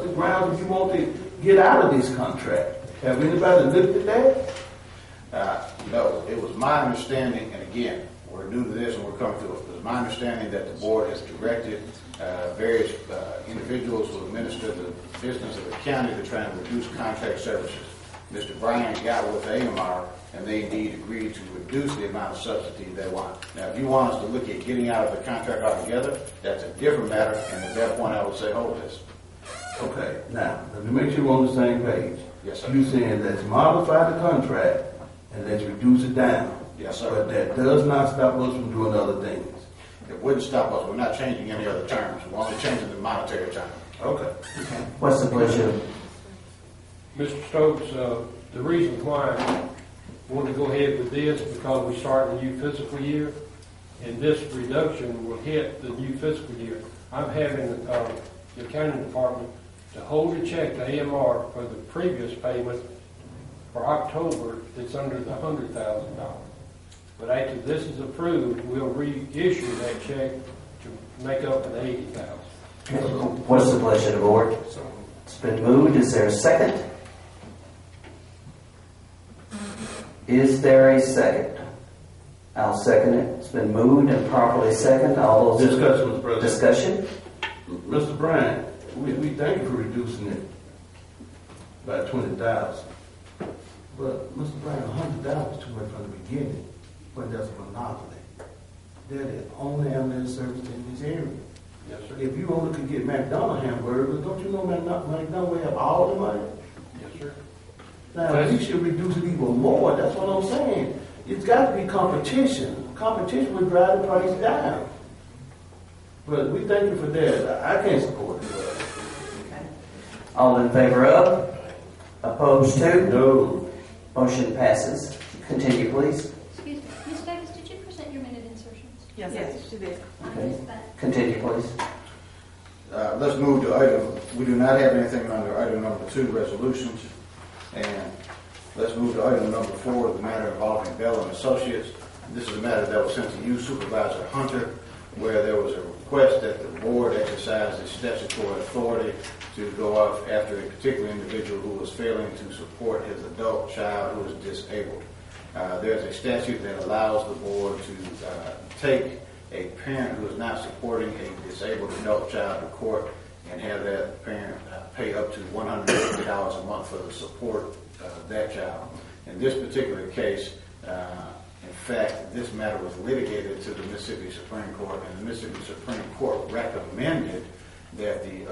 the grounds you want to get out of this contract? Have anybody looked at that? No, it was my understanding, and again, we're new to this and we're coming to it. It was my understanding that the board has directed various individuals who administer the business of the county to try and reduce contract services. Mr. Bryan got with AMR, and they indeed agreed to reduce the amount of subsidy they want. Now, if you want us to look at getting out of the contract altogether, that's a different matter, and at that point, I would say hold this. Okay, now, let me make sure we're on the same page. Yes, sir. You saying let's modify the contract and let's reduce it down. Yes, sir. But that does not stop us from doing other things. It wouldn't stop us. We're not changing any other terms. We're only changing the monetary term. Okay. What's the pleasure? Mr. Stokes, the reason why I want to go ahead with this is because we start a new fiscal year, and this reduction will hit the new fiscal year. I'm having the accounting department to hold a check to AMR for the previous payment for October that's under the $100,000. But after this is approved, we'll reissue that check to make up an $80,000. What's the pleasure of the board? It's been moved. Is there a second? Is there a second? I'll second it. It's been moved and properly seconded. All those Discussion, Mr. President. discussion. Mr. Bryan, we thank you for reducing it by 20,000. But Mr. Bryan, 100,000 is too much from the beginning, but that's a monopoly. They're the only ambulance service in this area. Yes, sir. If you only could get McDonald's hamburgers, don't you know McDonald's will have all the money? Yes, sir. Now, we should reduce it even more. That's what I'm saying. It's got to be competition. Competition will drive the price down. But we thank you for that. I can't support it. All in favor of? Opposed to? No. Motion passes. Continue, please. Excuse me. Ms. Davis, did you present your minute insertions? Yes, Yes. she did. I Okay. missed that. Continue, please. let's move to item, we do not have anything under item number 2, resolutions. And let's move to item number 4, the matter involving Bell and Associates. This is a matter that was sent to you, Supervisor Hunter, where there was a request that the board exercise its statutory authority to go off after a particular individual who was failing to support his adult child who is disabled. There's a statute that allows the board to take a parent who is not supporting a disabled adult child to court and have that parent pay up to $150 a month for the support of that child. In this particular case, in fact, this matter was litigated to the Mississippi Supreme Court, and the Mississippi Supreme Court recommended that the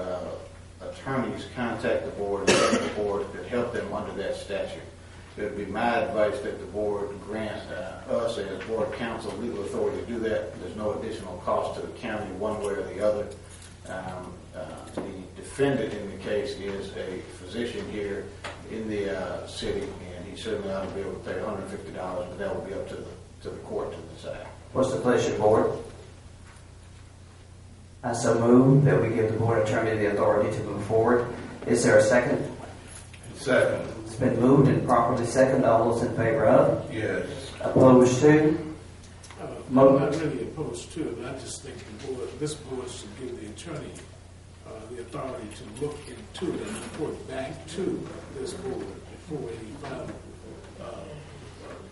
attorneys contact the board and that the board could help them under that statute. It would be my advice that the board grant us as board counsel legal authority to do that. There's no additional cost to the county one way or the other. The defendant in the case is a physician here in the city, and he certainly ought to be able to pay $150, but that will be up to the court to decide. What's the pleasure, board? I so move that we give the board attorney the authority to move forward. Is there a second? Second. It's been moved and properly seconded. All those in favor of? Yes. Opposed to? I'm not really opposed to it, but I just think this board should give the attorney the authority to look into it and report back to this board before any final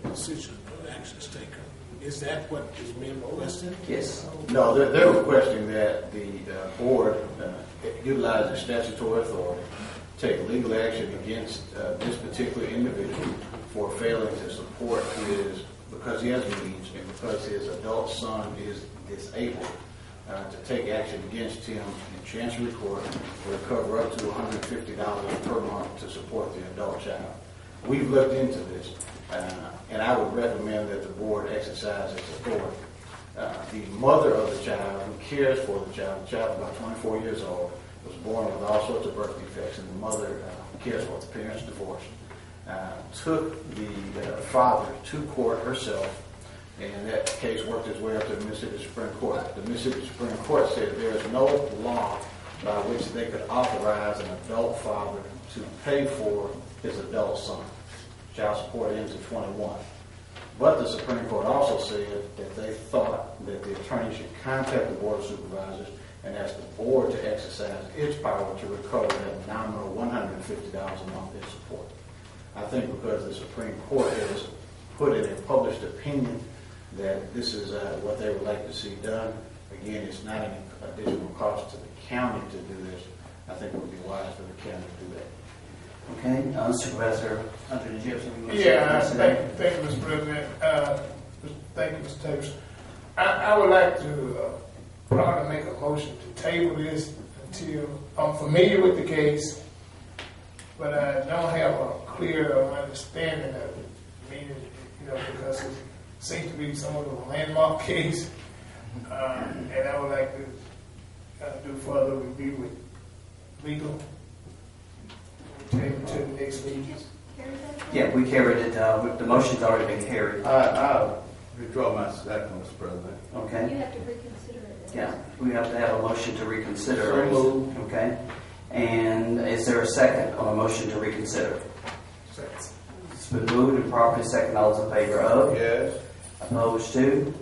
decision or action is taken. Is that what is being requested? Yes. No, they're requesting that the board utilize the statutory authority, take legal action against this particular individual for failing to support his, because he has needs and because his adult son is disabled, to take action against him in Chancery Court to recover up to $150 per month to support the adult child. We've looked into this, and I would recommend that the board exercise its authority. The mother of the child who cares for the child is about 24 years old, was born with all sorts of birth defects, and the mother cares for it. The parents divorced. Took the father to court herself, and that case worked its way up to the Mississippi Supreme Court. The Mississippi Supreme Court said there is no law by which they could authorize an adult father to pay for his adult son. Child support ends at 21. But the Supreme Court also said that they thought that the attorney should contact the Board of Supervisors and ask the board to exercise its power to recover that nominal $150 a month in support. I think because the Supreme Court has put in a published opinion that this is what they would like to see done. Again, it's not an additional cost to the county to do this. I think it would be wise for the county to do that. Okay, Supervisor Hunter, did you have something you want to say? Yeah, thank you, Mr. President. Thank you, Mr. Tavis. I would like to probably make a motion to table this until I'm familiar with the case, but I don't have a clear understanding of it. Meaning, because it seems to be somewhat of a landmark case, and I would like to do further review with legal. Table to the next meeting. Yeah, we carried it. The motion's already been carried. I'll withdraw my second, Mr. President. Okay. You have to reconsider it. Yeah, we have to have a motion to reconsider. So moved. Okay. And is there a second on a motion to reconsider? Second. It's been moved and properly second. All those in favor of? Yes. Opposed to?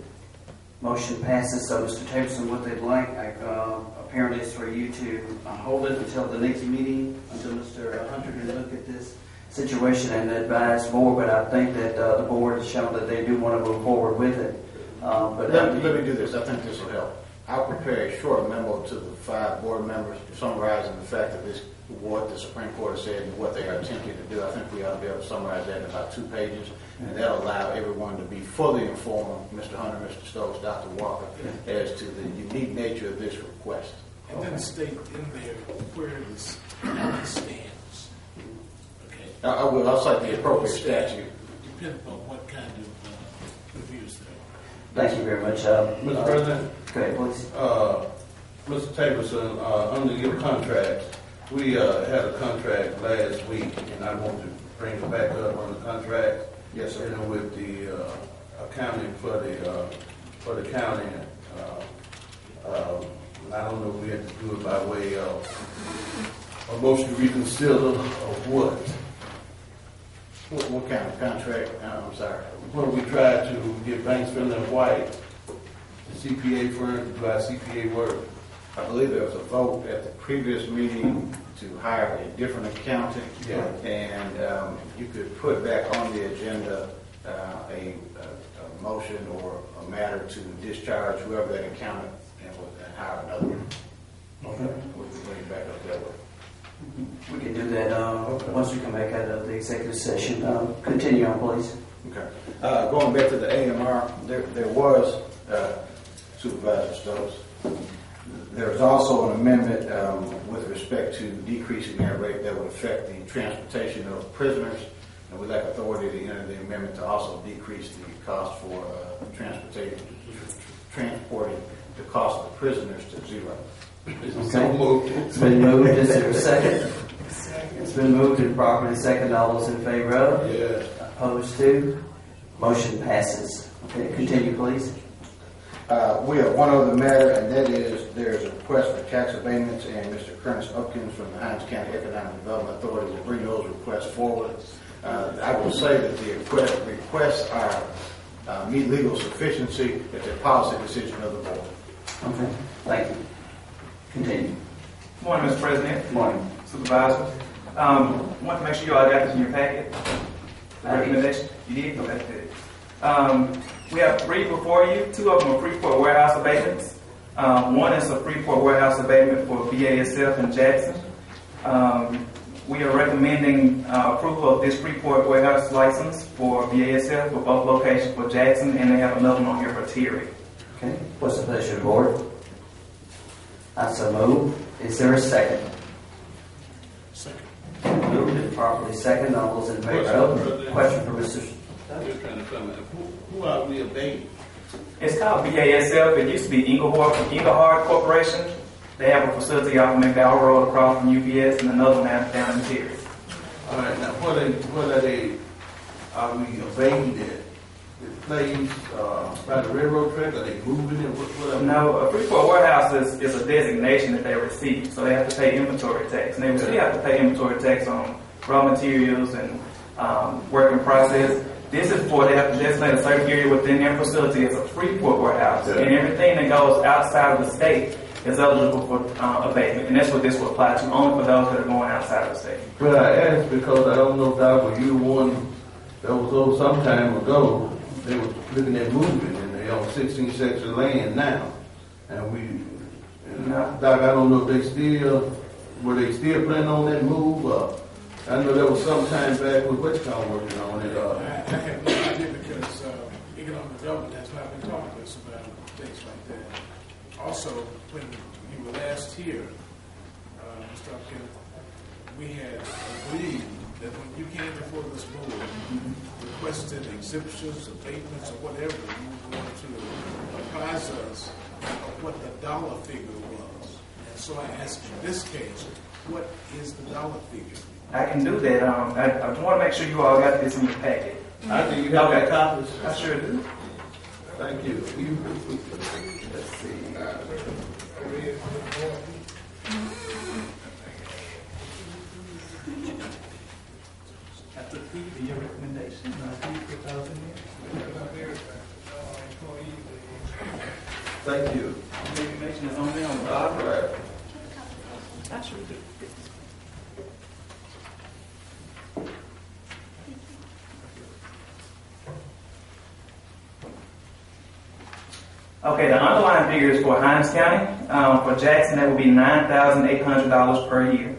Motion passes. So, Mr. Tableson, what they'd like, apparently, is for you to hold it until the next meeting, until Mr. Hunter can look at this situation and advise more. But I think that the board has shown that they do want to move forward with it. But Let me do this. I think this will help. I'll prepare a short memo to the 5 board members summarizing the fact that what the Supreme Court has said and what they are attempting to do. I think we ought to be able to summarize that in about 2 pages, and that'll allow everyone to be fully informed, Mr. Hunter, Mr. Stokes, Dr. Walker, as to the unique nature of this request. And then state in there where this stands. Okay. I'll cite the appropriate statute. Depending on what kind of reviews there are. thank you very much. Mr. President? Go ahead, please. Mr. Tableson, under your contract, we had a contract last week, and I want to bring it back up on the contract. Yes, sir. And with the accounting for the county, I don't know if we have to do it by way of a motion to reconsider or what. What kind of contract? I'm sorry. When we tried to get Banksville and White, the CPA firm, to do our CPA work. I believe there was a vote at the previous meeting to hire a different accountant. Yeah. And you could put back on the agenda a motion or a matter to discharge whoever that accountant and hire another one. Okay. We can bring it back up that way. We can do that once we come back out of the executive session. Continue on, please. Okay. Going back to the AMR, there was Supervisor Stokes. There was also an amendment with respect to decreasing that rate that would affect the transportation of prisoners, and we'd like authority to enter the amendment to also decrease the cost for transporting the cost of the prisoners to zero. So moved. It's been moved. Is there a second? It's been moved and properly second. All those in favor of? Yes. Opposed to? Motion passes. Okay, continue, please. We have one other matter, and that is there's a request for tax abatements, and Mr. Curtis Upkins from the Hinds County Economic Development Authority will bring those requests forward. I will say that the requests are meet legal sufficiency. It's a policy decision of the board. Okay, thank you. Continue. Good morning, Mr. President. Good morning. Supervisor. Want to make sure you all got this in your packet. The recommendation. You did? Okay, good. We have three before you. Two of them are Freeport warehouse abatements. One is a Freeport warehouse abatement for BASF in Jackson. We are recommending approval of this Freeport warehouse license for BASF for both locations for Jackson, and they have another one on here for Terry. Okay, what's the pleasure of the board? I so move. Is there a second? Second. Moved and properly second. All those in favor of? Question for Mr. Just trying to find out, who are we abating? It's called BASF. It used to be Engelhard Corporation. They have a facility off of McDowell Road across from UPS, and another one down in Terry. All right, now what are they, are we abating it? The place by the railroad track, are they moving it? What No, a Freeport warehouse is a designation that they receive, so they have to pay inventory tax. And they will still have to pay inventory tax on raw materials and work in process. This is for they have to designate a certain area within their facility as a Freeport warehouse. Yeah. And everything that goes outside of the state is eligible for abatement. And that's what this will apply to, only for those that are going outside of the state. Well, I asked because I don't know, Doc, were you the one that was over some time ago, they were looking at moving, and they own 16 sections of land now. And Doc, I don't know if they were they still planning on that move? I know there was some time back with Westcon working on it. I have no idea because economic development has not been talking to us about things like that. Also, when you were last here, Mr. Upkin, we had agreed that when you came before this board, requested exemptions, abatements, or whatever, you were going to apprise us of what the dollar figure was. And so I asked you, in this case, what is the dollar figure? I can do that. I want to make sure you all got this in your packet. I think you have that copies. I sure do. Thank you. Let's see. After your recommendation, Thank you. the information is on there on the bottom. All right. I sure do. Okay, the underlying figures for Hinds County, for Jackson, that would be $9,800 per year.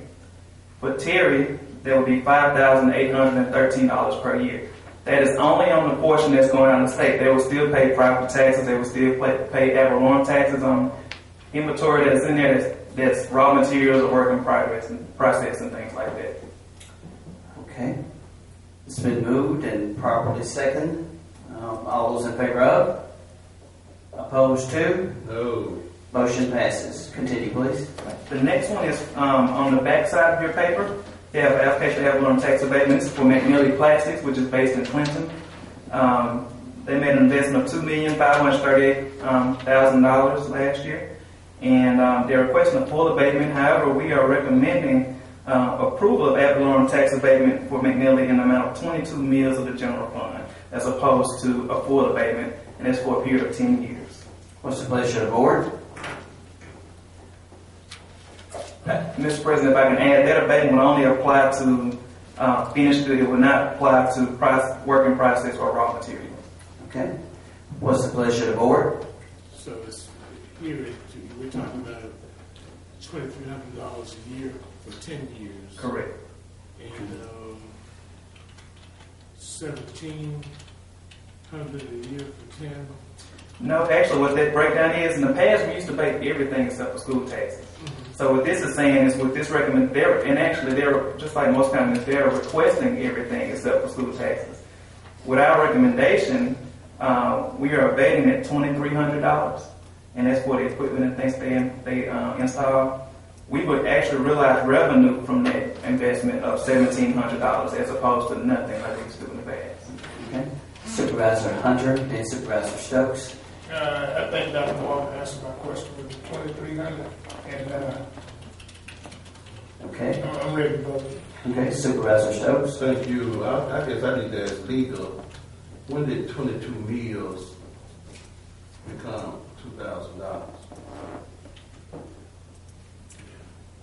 For Terry, that would be $5,813 per year. That is only on the portion that's going out of the state. They will still pay property taxes. They will still pay ad valorem taxes on inventory that's in there that's raw materials or work in progress and process and things like that. Okay. It's been moved and properly second. All those in favor of? Opposed to? No. Motion passes. Continue, please. The next one is on the back side of your paper. They have an application to have on tax abatements for McNeely Plastics, which is based in Clinton. They made an investment of $2,538,000 last year. and they're requesting a full abatement. However, we are recommending approval of ad valorem tax abatement for McNeely in the amount of 22 mills of the general fund, as opposed to a full abatement, and that's for a period of 10 years. What's the pleasure of the board? Mr. President, if I can add, that abatement will only apply to finished good. It will not apply to work in process or raw material. Okay. What's the pleasure of the board? So it's here, we're talking about $2,300 a year for 10 years. Correct. And $1,700 a year for 10. No, actually, what that breakdown is, in the past, we used to pay everything except for school taxes. So what this is saying is, with this they're just like most companies, they're requesting everything except for school taxes. With our recommendation, we are abating at $2,300, and that's for the equipment and things they install. We would actually realize revenue from that investment of $1,700 as opposed to nothing like we used to do in the past. Okay. Supervisor Hunter and Supervisor Stokes. I think Dr. Walker answered my question with the 2,300, and Okay. I'm ready to vote. Okay. Supervisor Stokes. Thank you. I guess I need to ask legal, when did 22 meals become $2,000?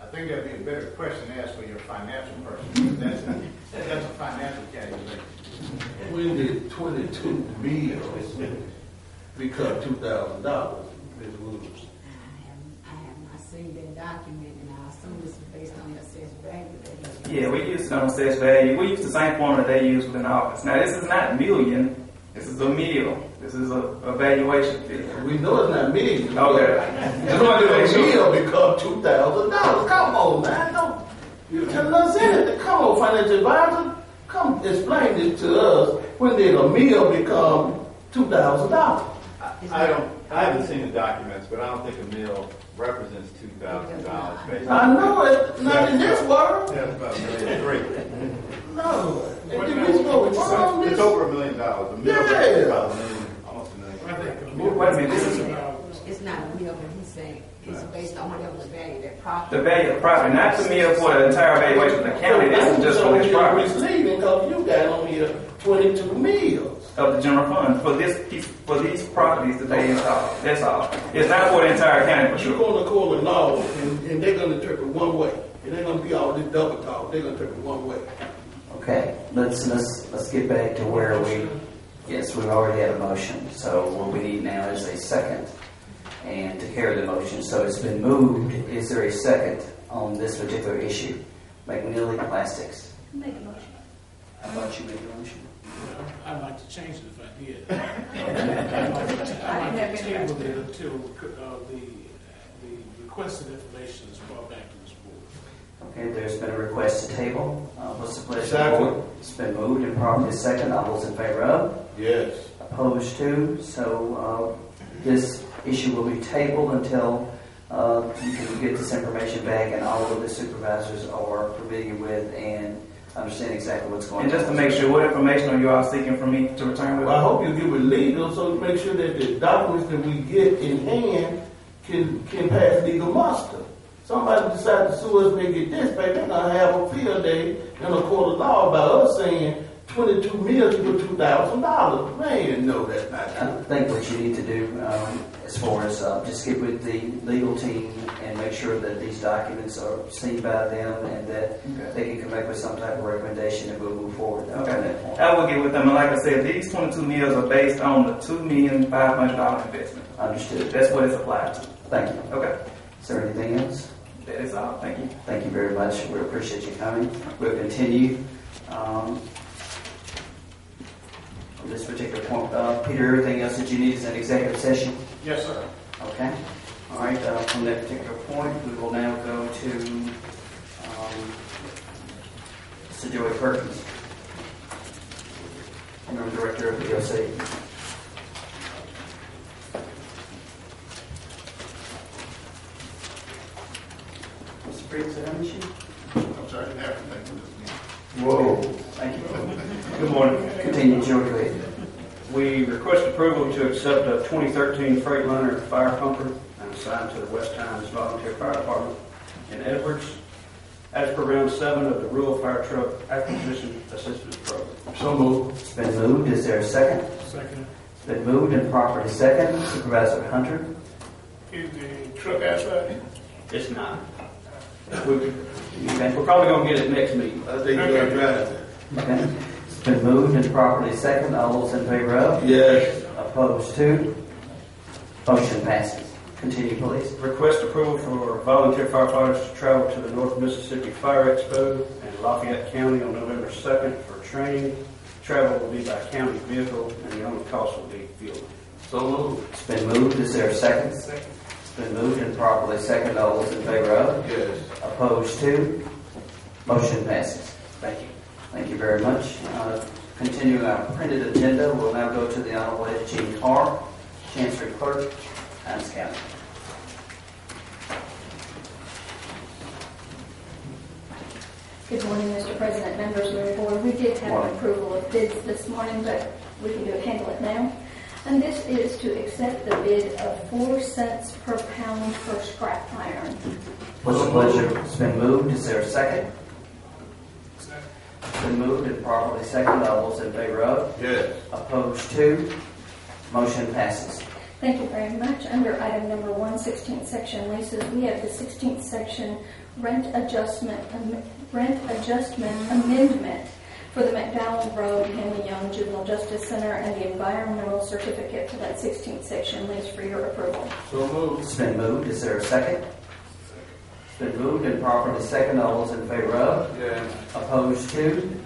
I think that'd be a better question to ask for your financial person. That's a financial calculation. When did 22 meals become $2,000, Ms. Williams? I have not seen that document, and I assume this is based on the assessed value. Yeah, we use it on assessed value. We use the same formula they use within the office. Now, this is not million. This is a meal. This is a valuation fee. We know it's not million. Okay. Just want to make sure become $2,000. Come on, man. Don't you tell us anything. Come on, financial advisor. Come explain this to us. When did a meal become $2,000? I haven't seen the documents, but I don't think a meal represents $2,000. I know it. Not in this world. Yeah, it's about $1,300,000. No. It's over $1 million. A meal is about $1 million, almost $1 million. Wait a minute. This is It's not a meal, but he's saying it's based on whatever the value of that property. the value of the property, not the meal for the entire valuation of the county. This is just for this property misleading because you got on here 22 meals of the general fund for these properties that they install. That's all. It's not for the entire county for You're sure. going to call the law, and they're going to interpret one way. It ain't going to be all this double talk. They're going to interpret one way. Okay. Let's get back to where we. Yes, we've already had a motion. So what we need now is a second, and to carry the motion. So it's been moved. Is there a second on this particular issue? McNeely Plastics. Make a motion. I thought you made the motion. I'd like to change it if I did. I'd like to table it until the requested information is brought back to this board. Okay, there's been a request to table. What's the pleasure of the board? It's been moved and properly second. All those in favor of? Yes. Opposed to? So this issue will be tabled until you can get this information back and all of the supervisors are familiar with and understand exactly what's going on. And just to make sure, what information are you all seeking from me to return with? Well, I hope you give it legal so to make sure that the documents that we get in hand can pass legal muster. Somebody decide to sue us and they get this, baby, they're going to have a field day in a court of law about us saying 22 meals for $2,000. Man, no, that's not I true. think what you need to do as far as just get with the legal team and make sure that these documents are seen by them and that they can come back with some type of recommendation and we'll move forward. Okay. I will get with them. And like I said, these 22 meals are based on the $2,500,000 investment. Understood. That's what it's applied to. Thank you. Okay. Is there anything else? That is all. Thank you. Thank you very much. We appreciate you coming. We'll continue. On this particular point, Peter, everything else that you need is an executive session? Yes, sir. Okay. All right. From that particular point, we will now go to Mr. Joey Perkins, Interim Director of the OC. Mr. Briggs, is that an issue? I'm sorry, I didn't have to think of this. Whoa. Thank you. Good morning. Continue, Joey. Go ahead. We request approval to accept a 2013 Freightliner fire pumper and a assigned to the West Times Volunteer Fire Department in Edwards, as per round 7 of the Rural Fire Truck Acquisition Assistance Program. So moved. It's been moved. Is there a second? Second. It's been moved and properly second. Supervisor Hunter. Is the truck outside? It's not. We're probably going to get it next meeting. I think you're going to drive it. Okay. It's been moved and properly second. All those in favor of? Yes. Opposed to? Motion passes. Continue, please. Request approval for volunteer firefighters to travel to the North Mississippi Fire Expo in Lafayette County on November 2nd for training. Travel will be by county vehicle, and the only cost will be fuel. So moved. It's been moved. Is there a second? Second. It's been moved and properly second. All those in favor of? Yes. Opposed to? Motion passes. Thank you. Thank you very much. Continuing our printed agenda, we'll now go to the Honorable Ed Jean Carr, Chancery Clerk, Hinds County. Good morning, Mr. President, members of the board. We did have an approval of bids this morning, but we can handle it now. And this is to accept the bid of 4 cents per pound for scrap iron. What's the pleasure? It's been moved. Is there a second? It's been moved and properly second. All those in favor of? Yes. Opposed to? Motion passes. Thank you very much. Under item number 1, 16th section leases, we have the 16th section rent adjustment amendment for the McDowell Road Henry Young Juvenile Justice Center and the environmental certificate for that 16th section lease for your approval. So moved. It's been moved. Is there a second? It's been moved and properly second. All those in favor of? Yes. Opposed to?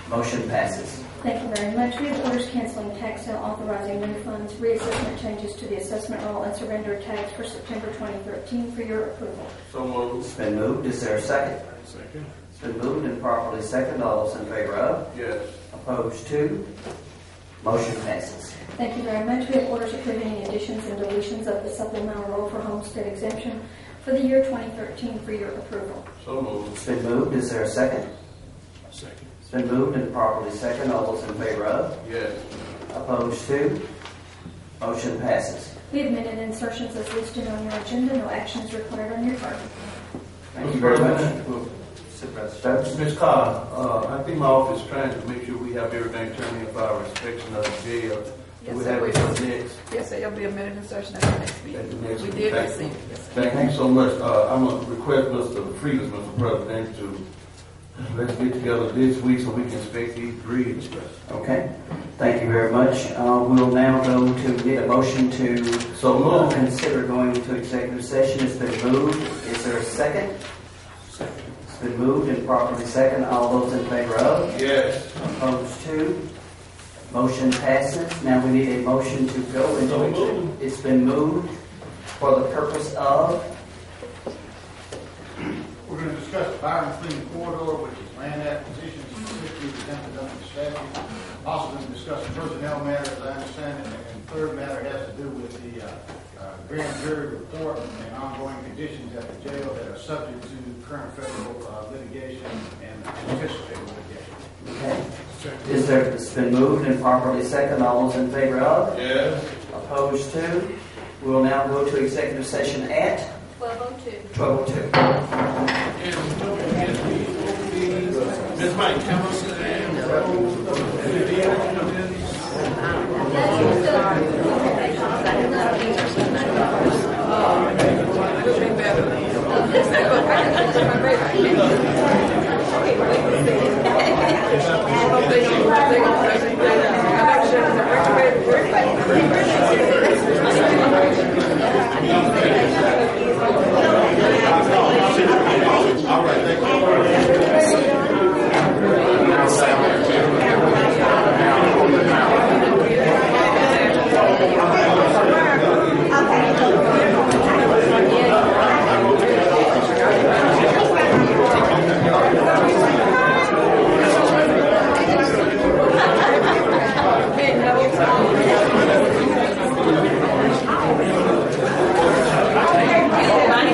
Motion passes. Thank you very much. We have orders canceling tax sale, authorizing refunds, reassessment changes to the assessment roll, and surrender tax for September 2013 for your approval. So moved. It's been moved. Is there a second? Second. It's been moved and properly second. All those in favor of? Yes. Opposed to? Motion passes. Thank you very much. We have orders approving any additions and deletions of the supplemental roll for homestead exemption for the year 2013 for your approval. So moved. It's been moved. Is there a second? Second. It's been moved and properly second. All those in favor of? Yes. Opposed to? Motion passes. We have minute insertions as listed on your agenda. No action is required on your part. Thank you very much. Supervisor Stokes. Ms. Carr, I think my office is trying to make sure we have everything turned in for our inspection of the jail. Yes, we sir, have we it will. for next. Yes, sir, there'll be a minute insertion at the next meeting. At the next We meeting. did Thank receive you. it, yes, sir. Thank you so much. I'm going to request Mr. Frieders, Mr. President, to let's get together this week so we can inspect these bridges. Okay. Thank you very much. We'll now go to need a motion to consider going into executive session. It's been moved. Is there a second? Second. It's been moved and properly second. All those in favor of? Yes. Opposed to? Motion passes. Now we need a motion to go into executive. It's been moved for the purpose of? We're going to discuss the Byron Clean Corridor, which is land acquisition specifically presented under the statute. Also going to discuss personnel matters, as I understand it, and third matter has to do with the grand jury report and ongoing conditions at the jail that are subject to current federal litigation and anticipated litigation. Okay. It's been moved and properly second. All those in favor of? Yes. Opposed to? We will now go to executive session at 12:02. 12:02. Ms. Mike, come on, sit All right, thank you. Thank you.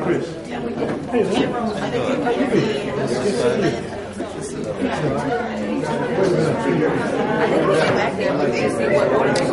Chris. Back there, but they see what